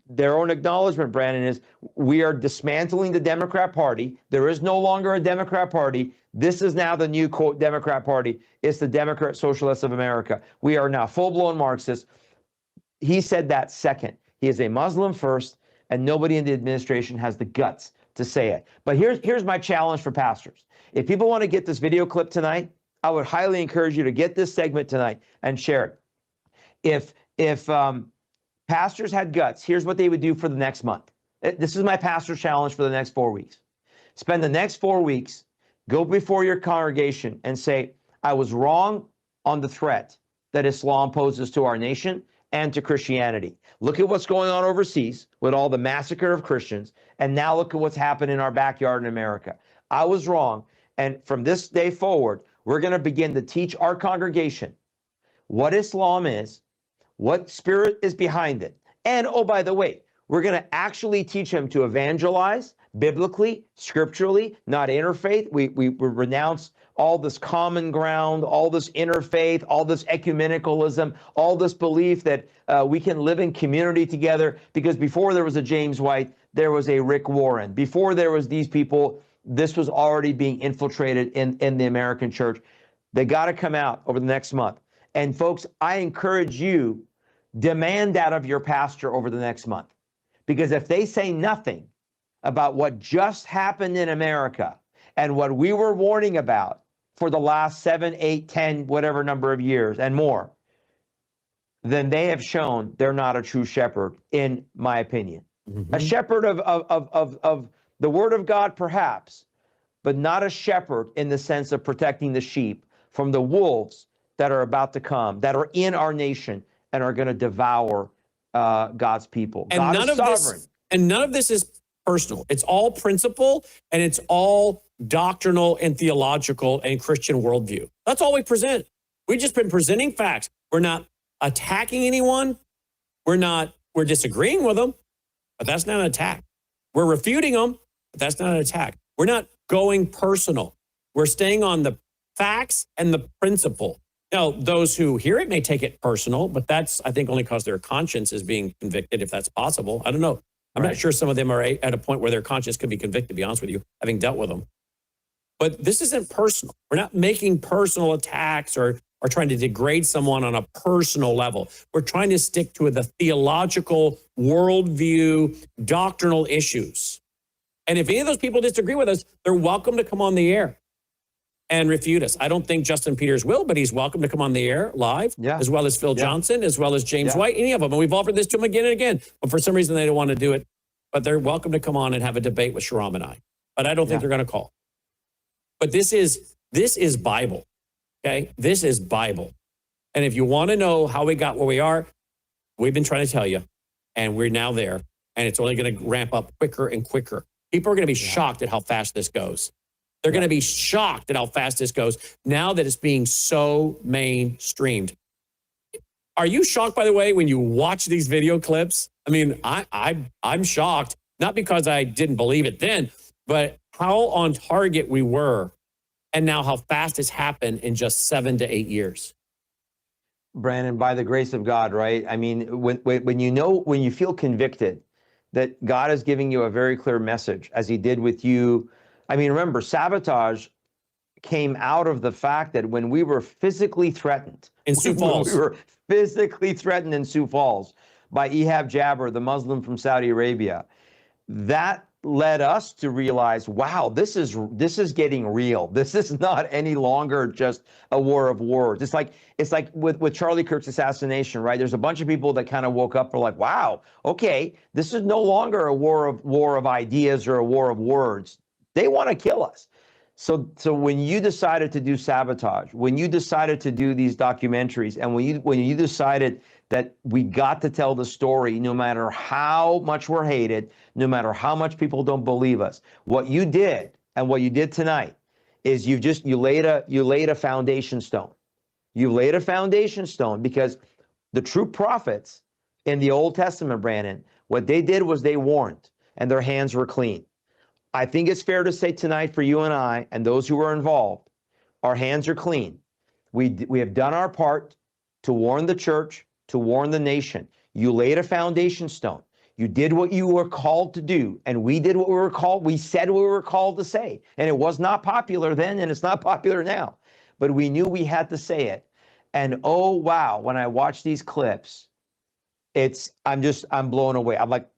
their own acknowledgement, Brannon, is we are dismantling the Democrat Party. There is no longer a Democrat Party. This is now the new, quote, Democrat Party. It's the Democrat Socialists of America. We are now full-blown Marxists. He said that second. He is a Muslim first, and nobody in the administration has the guts to say it. But here's my challenge for pastors. If people want to get this video clip tonight, I would highly encourage you to get this segment tonight and share it. If pastors had guts, here's what they would do for the next month. This is my pastor challenge for the next 4 weeks. Spend the next 4 weeks, go before your congregation and say, I was wrong on the threat that Islam poses to our nation and to Christianity. Look at what's going on overseas with all the massacre of Christians, and now look at what's happened in our backyard in America. I was wrong, and from this day forward, we're going to begin to teach our congregation what Islam is, what spirit is behind it. And, oh, by the way, we're going to actually teach them to evangelize biblically, scripturally, not interfaith. We renounce all this common ground, all this interfaith, all this ecumenicalism, all this belief that we can live in community together, because before there was a James White, there was a Rick Warren. Before there was these people, this was already being infiltrated in the American church. They got to come out over the next month. And folks, I encourage you, demand that of your pastor over the next month. Because if they say nothing about what just happened in America and what we were warning about for the last 7, 8, 10, whatever number of years and more, then they have shown they're not a true shepherd, in my opinion. A shepherd of The word of God, perhaps, but not a shepherd in the sense of protecting the sheep from the wolves that are about to come, that are in our nation and are going to devour God's people. And God none is of sovereign. none of this is personal. It's all principle, and it's all doctrinal and theological and Christian worldview. That's all we present. We've just been presenting facts. We're not attacking anyone. We're disagreeing with them, but that's not an attack. We're refuting them, but that's not an attack. We're not going personal. We're staying on the facts and the principle. Now, those who hear it may take it personal, but that's, I think, only because their conscience is being convicted, if that's possible. I don't know. I'm not sure some of them are at a point where their conscience could be convicted, to be honest with you, having dealt with them. But this isn't personal. We're not making personal attacks or trying to degrade someone on a personal level. We're trying to stick to the theological worldview, doctrinal issues. And if any of those people disagree with us, they're welcome to come on the air and refute us. I don't think Justin Peters will, but he's welcome to come on the air live, as well as Phil Johnson, as well as James White, any of them. And we've offered this to them again and again, but for some reason they don't want to do it. But they're welcome to come on and have a debate with Shahram and I. But I don't think they're going to call. But this is Bible, okay? This is Bible. And if you want to know how we got where we are, we've been trying to tell you, and we're now there, and it's only going to ramp up quicker and quicker. People are going to be shocked at how fast this goes. They're going to be shocked at how fast this goes now that it's being so mainstreamed. Are you shocked, by the way, when you watch these video clips? I mean, I'm shocked, not because I didn't believe it then, but how on target we were, and now how fast it's happened in just 7 to 8 years. Brannon, by the grace of God, right? I mean, when you feel convicted that God is giving you a very clear message, as he did with you. I mean, remember, sabotage came out of the fact that when we were physically threatened in Sioux Falls, we were physically threatened in Sioux Falls by Ehab Jabber, the Muslim from Saudi Arabia. That led us to realize, wow, this is getting real. This is not any longer just a war of words. It's like with Charlie Kirk's assassination, right? There's a bunch of people that kind of woke up and were like, wow, okay, this is no longer a war of ideas or a war of words. They want to kill us. So when you decided to do sabotage, when you decided to do these documentaries, and when you decided that we got to tell the story no matter how much we're hated, no matter how much people don't believe us, what you did and what you did tonight is you laid a foundation stone. You laid a foundation stone because the true prophets in the Old Testament, Brannon, what they did was they warned and their hands were clean. I think it's fair to say tonight for you and I and those who are involved, our hands are clean. We have done our part to warn the church, to warn the nation. You laid a foundation stone. You did what you were called to do, and we did what we said what we were called to say. And it was not popular then, and it's not popular now. But we knew we had to say it. And oh wow, when I watch these clips, I'm blown away. I'm like,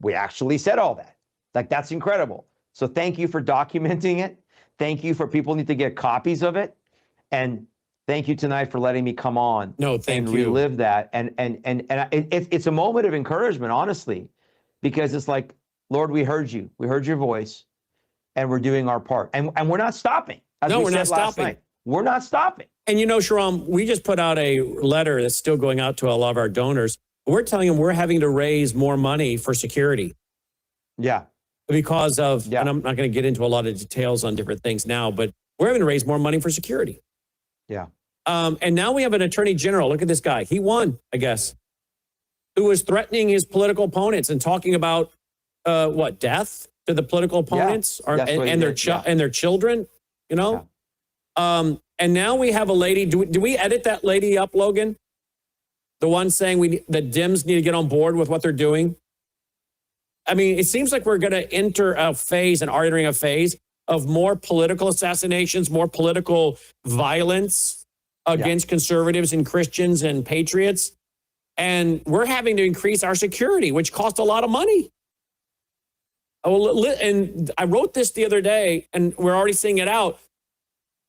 we actually said all that. Like, that's incredible. So thank you for documenting it. Thank you for people need to get copies of it. And thank you tonight for letting me come on and relive that. And it's a moment of encouragement, honestly, because it's like, Lord, we heard you. We heard your voice, and we're doing our part. And we're not stopping. No, we're not stopping. We're not stopping. And you know, Shahram, we just put out a letter that's still going out to a lot of our donors. We're telling them we're having to raise more money for security. Yeah. Because of, and I'm not going to get into a lot of details on different things now, but we're having to raise more money for security. Yeah. And now we have an attorney general. Look at this guy. He won, I guess, who was threatening his political opponents and talking about death to the political opponents and their children, you know? Yeah. And now we have a lady. Do we edit that lady up, Logan? The one saying the Dems need to get on board with what they're doing? I mean, it seems like we're going to enter a phase and are entering a phase of more political assassinations, more political violence against conservatives and Christians and patriots. And we're having to increase our security, which costs a lot of money. And I wrote this the other day, and we're already seeing it out.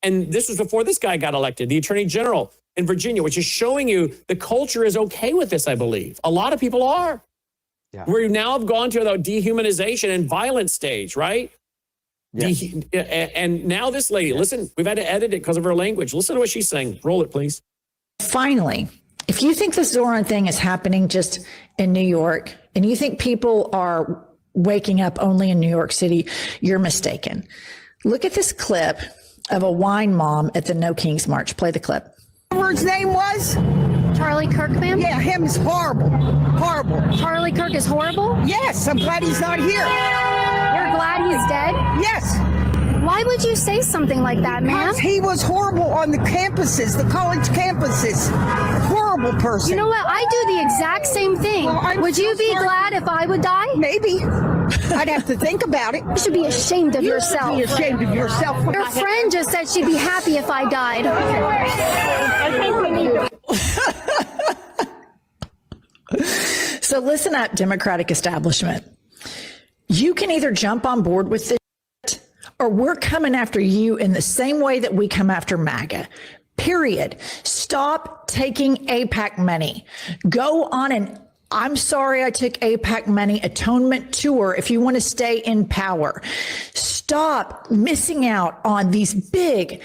And this was before this guy got elected, the attorney general in Virginia, which is showing you the culture is okay with this, I believe. A lot of people are. We now have gone to the dehumanization and violence stage, right? Yes. And now this lady, listen, we've had to edit it because of her language. Listen to what she's saying. Roll it, please. Finally, if you think the Zoran thing is happening just in New York and you think people are waking up only in New York City, you're mistaken. Look at this clip of a wine mom at the No Kings March. Play the clip. His name was? Charlie Kirk, ma'am? Yeah, him is horrible. Horrible. Charlie Kirk is horrible? Yes, I'm glad he's not here. You're glad he's dead? Yes. Why would you say something like that, ma'am? Because he was horrible on the campuses, the college campuses. Horrible person. You know what? I do the exact same thing. Well, would you be glad if I would die? Maybe. I'd have to think about it. You should be ashamed of yourself. Be ashamed of yourself. Your friend just said she'd be happy if I died. So listen up, Democratic establishment. You can either jump on board with this or we're coming after you in the same way that we come after MAGA. Period. Stop taking AIPAC money. Go on an I'm sorry I took AIPAC money atonement tour if you want to stay in power. Stop missing out on these big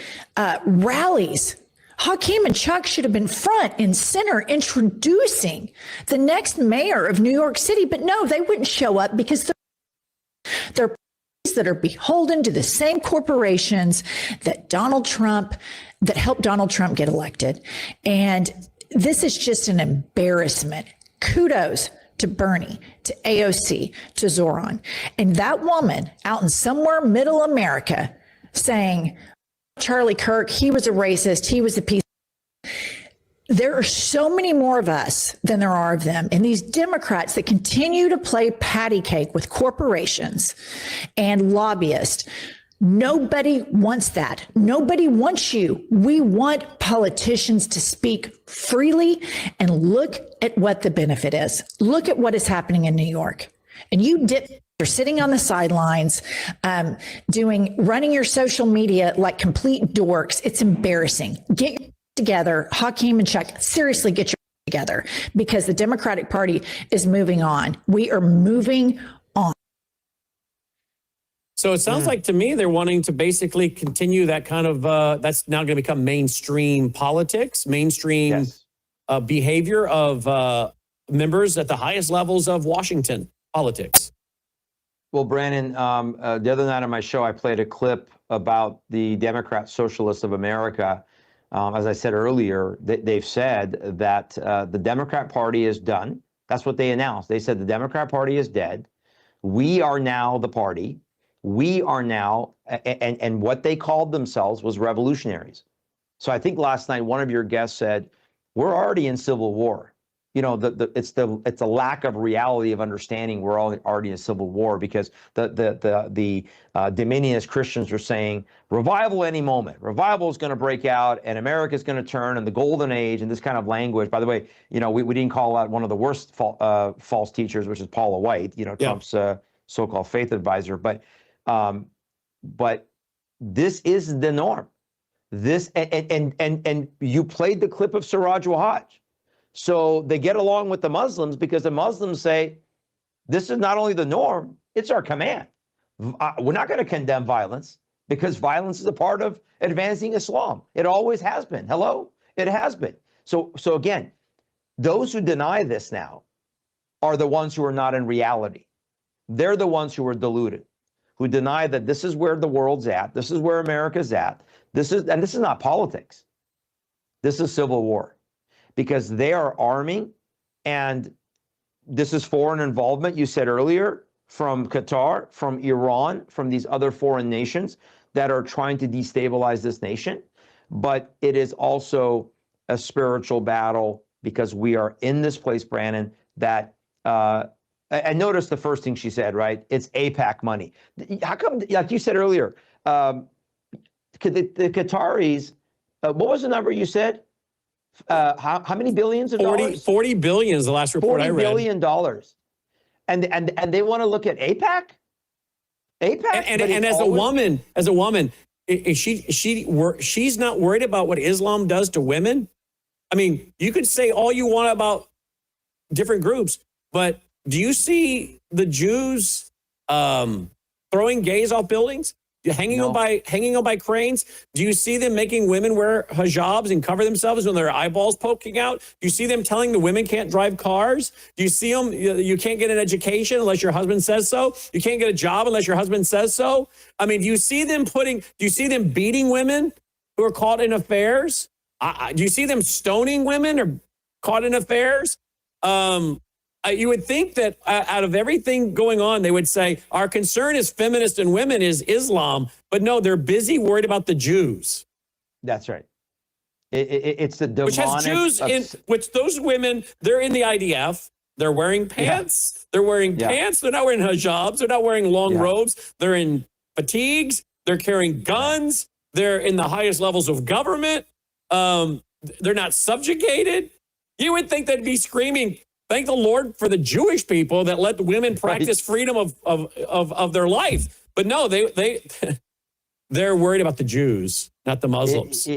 rallies. Hakeem and Chuck should have been front and center introducing the next mayor of New York City, but no, they wouldn't show up because they're parties that are beholden to the same corporations that that helped Donald Trump get elected. And this is just an embarrassment. Kudos to Bernie, to AOC, to Zoran. And that woman out in somewhere middle America saying, Charlie Kirk, he was a racist, he was a piece. There are so many more of us than there are of them. And these Democrats that continue to play patty cake with corporations and lobbyists, nobody wants that. Nobody wants you. We want politicians to speak freely and look at what the benefit is. Look at what is happening in New York. And you are sitting on the sidelines, running your social media like complete dorks. It's embarrassing. Get your together. Hakeem and Chuck, seriously, get your together because the Democratic Party is moving on. We are moving on. So it sounds like to me they're wanting to basically continue that kind of that's now going to become mainstream politics, mainstream behavior of members at the highest levels of Washington politics. Well, Brannon, the other night on my show, I played a clip about the Democrat Socialists of America. As I said earlier, they've said that the Democrat Party is done. That's what they announced. They said the Democrat Party is dead. We are now the party. We are now, and what they called themselves was revolutionaries. So I think last night one of your guests said, we're already in civil war. You know, it's a lack of reality of understanding we're all already in civil war because the Dominionist Christians are saying revival any moment. Revival is going to break out and America is going to turn and the golden age and this kind of language. By the way, you know, we didn't call out one of the worst false teachers, which is Paula White, you know, Trump's so-called faith advisor. But this is the norm. This and you played the clip of Siraj Wahhaj. So they get along with the Muslims because the Muslims say, this is not only the norm, it's our command. We're not going to condemn violence because violence is a part of advancing Islam. It always has been. Hello? It has been. So again, those who deny this now are the ones who are not in reality. They're the ones who are deluded, who deny that this is where the world's at. This is where America's at. This is not politics. This is civil war. Because they are arming, and this is foreign involvement, you said earlier, from Qatar, from Iran, from these other foreign nations that are trying to destabilize this nation. But it is also a spiritual battle because we are in this place, Brannon, that, and notice the first thing she said, right? It's AIPAC money. How come, like you said earlier, the Qataris, what was the number you said? How many billions of dollars? 40 billion is the last report I read. $40 billion. And they want to look at AIPAC? AIPAC? And as a woman, she's not worried about what Islam does to women. I mean, you could say all you want about different groups, but Do you see the Jews throwing gays off buildings? Hanging them by cranes? Do you see them making women wear hijabs and cover themselves when their eyeballs poking out? Do you see them telling the women can't drive cars? Do you see them, you can't get an education unless your husband says so? You can't get a job unless your husband says so? I mean, do you see them beating women who are caught in affairs? Do you see them stoning women or caught in affairs? You would think that out of everything going on, they would say, our concern as feminists and women is Islam. But no, they're busy worried about the Jews. That's right. It's the demonic. Which has Jews which those women, they're in the IDF. They're wearing pants. Yeah. They're wearing pants. They're not wearing hijabs. They're not wearing long robes. They're in fatigues. They're carrying guns. They're in the highest levels of government. They're not subjugated. You would think they'd be screaming, thank the Lord for the Jewish people that let the women practice freedom of their life. But no, they're worried about the Jews, not the Muslims.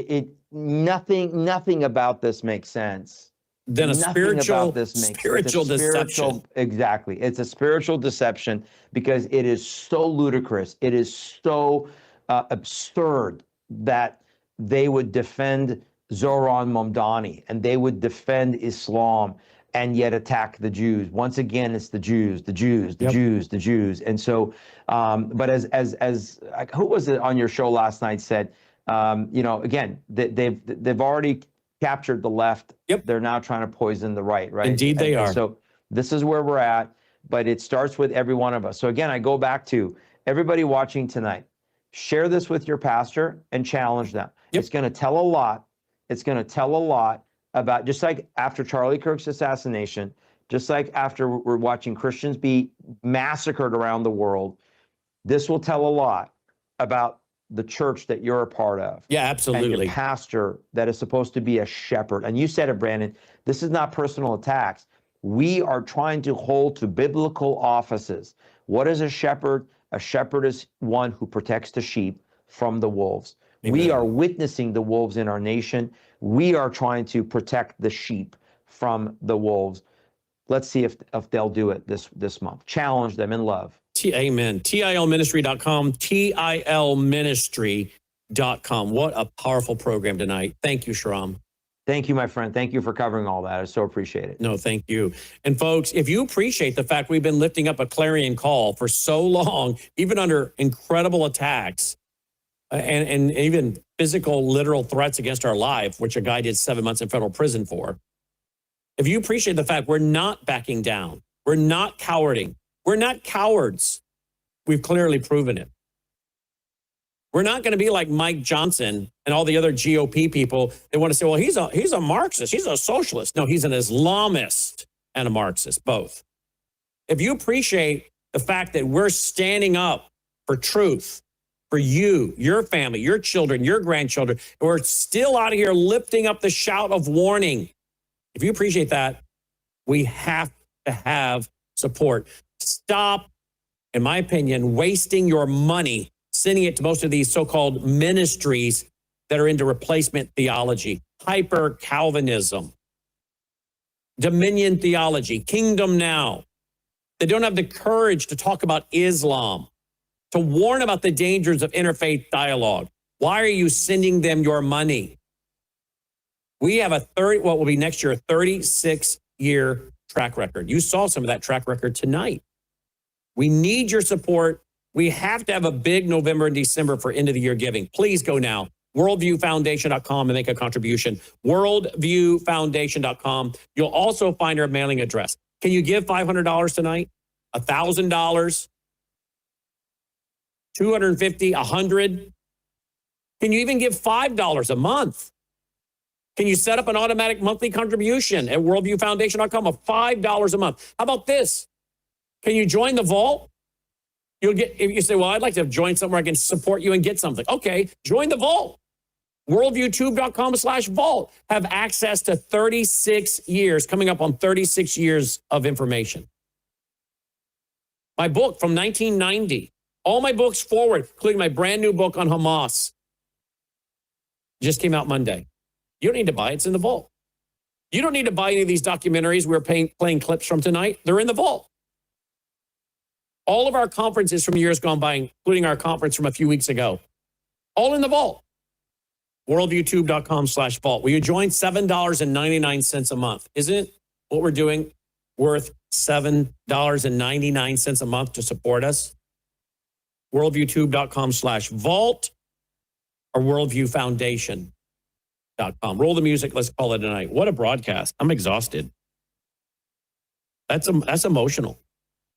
Nothing about this makes sense. Then a spiritual deception. Exactly. It's a spiritual deception because it is so ludicrous. It is so absurd that they would defend Zohran Mamdani and they would defend Islam and yet attack the Jews. Once again, it's the Jews. And so, but as who was it on your show last night said, again, they've already captured the left. Yep. They're now trying to poison the right, right? Indeed they are. So this is where we're at, but it starts with every one of us. So again, I go back to everybody watching tonight, share this with your pastor and challenge them. Yep. It's going to tell a lot. It's going to tell a lot about, just like after Charlie Kirk's assassination, just like after we're watching Christians be massacred around the world, this will tell a lot about the church that you're a part of. Yeah, absolutely. And your pastor that is supposed to be a shepherd. And you said it, Brandon, this is not personal attacks. We are trying to hold to biblical offices. What is a shepherd? A shepherd is one who protects the sheep from the wolves. Amen. We are witnessing the wolves in our nation. We are trying to protect the sheep from the wolves. Let's see if they'll do it this month. Challenge them in love. Amen. TILministry.com, TILministry.com. What a powerful program tonight. Thank you, Shahram. Thank you, my friend. Thank you for covering all that. I so appreciate it. No, thank you. And folks, if you appreciate the fact we've been lifting up a clarion call for so long, even under incredible attacks and even physical, literal threats against our life, which a guy did 7 months in federal prison for. If you appreciate the fact we're not backing down, we're not cowarding, we're not cowards. We've clearly proven it. We're not going to be like Mike Johnson and all the other GOP people. They want to say, well, he's a Marxist. He's a socialist. No, he's an Islamist and a Marxist, both. If you appreciate the fact that we're standing up for truth, for you, your family, your children, your grandchildren, and we're still out of here lifting up the shout of warning. If you appreciate that, we have to have support. Stop, in my opinion, wasting your money sending it to most of these so-called ministries that are into replacement theology, hyper-Calvinism, dominion theology, kingdom now. They don't have the courage to talk about Islam, to warn about the dangers of interfaith dialogue. Why are you sending them your money? We have what will be next year, a 36-year track record. You saw some of that track record tonight. We need your support. We have to have a big November and December for end of the year giving. Please go now. worldviewfoundation.com and make a contribution. worldviewfoundation.com. You'll also find our mailing address. Can you give $500 tonight? $1,000? $250? $100? Can you even give $5 a month? Can you set up an automatic monthly contribution at worldviewfoundation.com of $5 a month? How about this? Can you join the vault? You'll get, if you say, well, I'd like to join somewhere I can support you and get something. Okay, join the vault. Worldviewtube.com/vault. Have access to 36 years, coming up on 36 years of information. My book from 1990. All my books forward, including my brand new book on Hamas. Just came out Monday. You don't need to buy it. It's in the vault. You don't need to buy any of these documentaries we're playing clips from tonight. They're in the vault. All of our conferences from years gone by, including our conference from a few weeks ago, all in the vault. worldviewtube.com/vault. Will you join? $7.99 a month. Isn't what we're doing worth $7.99 a month to support us? worldviewtube.com/vault or worldviewfoundation.com. Roll the music. Let's call it a night. What a broadcast. I'm exhausted. That's emotional.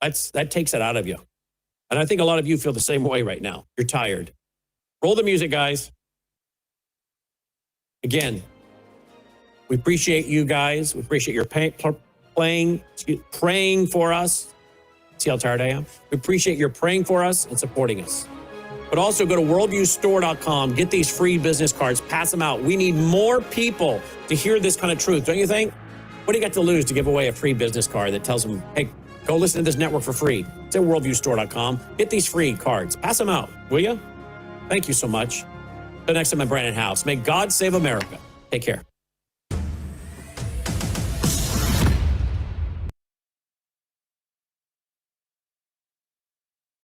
That takes it out of you. And I think a lot of you feel the same way right now. You're tired. Roll the music, guys. Again, we appreciate you guys. We appreciate your praying for us. See how tired I am? We appreciate your praying for us and supporting us. But also go to worldviewstore.com, get these free business cards, pass them out. We need more people to hear this kind of truth, don't you think? What do you got to lose to give away a free business card that tells them, hey, go listen to this network for free? It's at worldviewstore.com. Get these free cards. Pass them out, will you? Thank you so much. Till next time, I'm Brannon Howse. May God save America. Take care.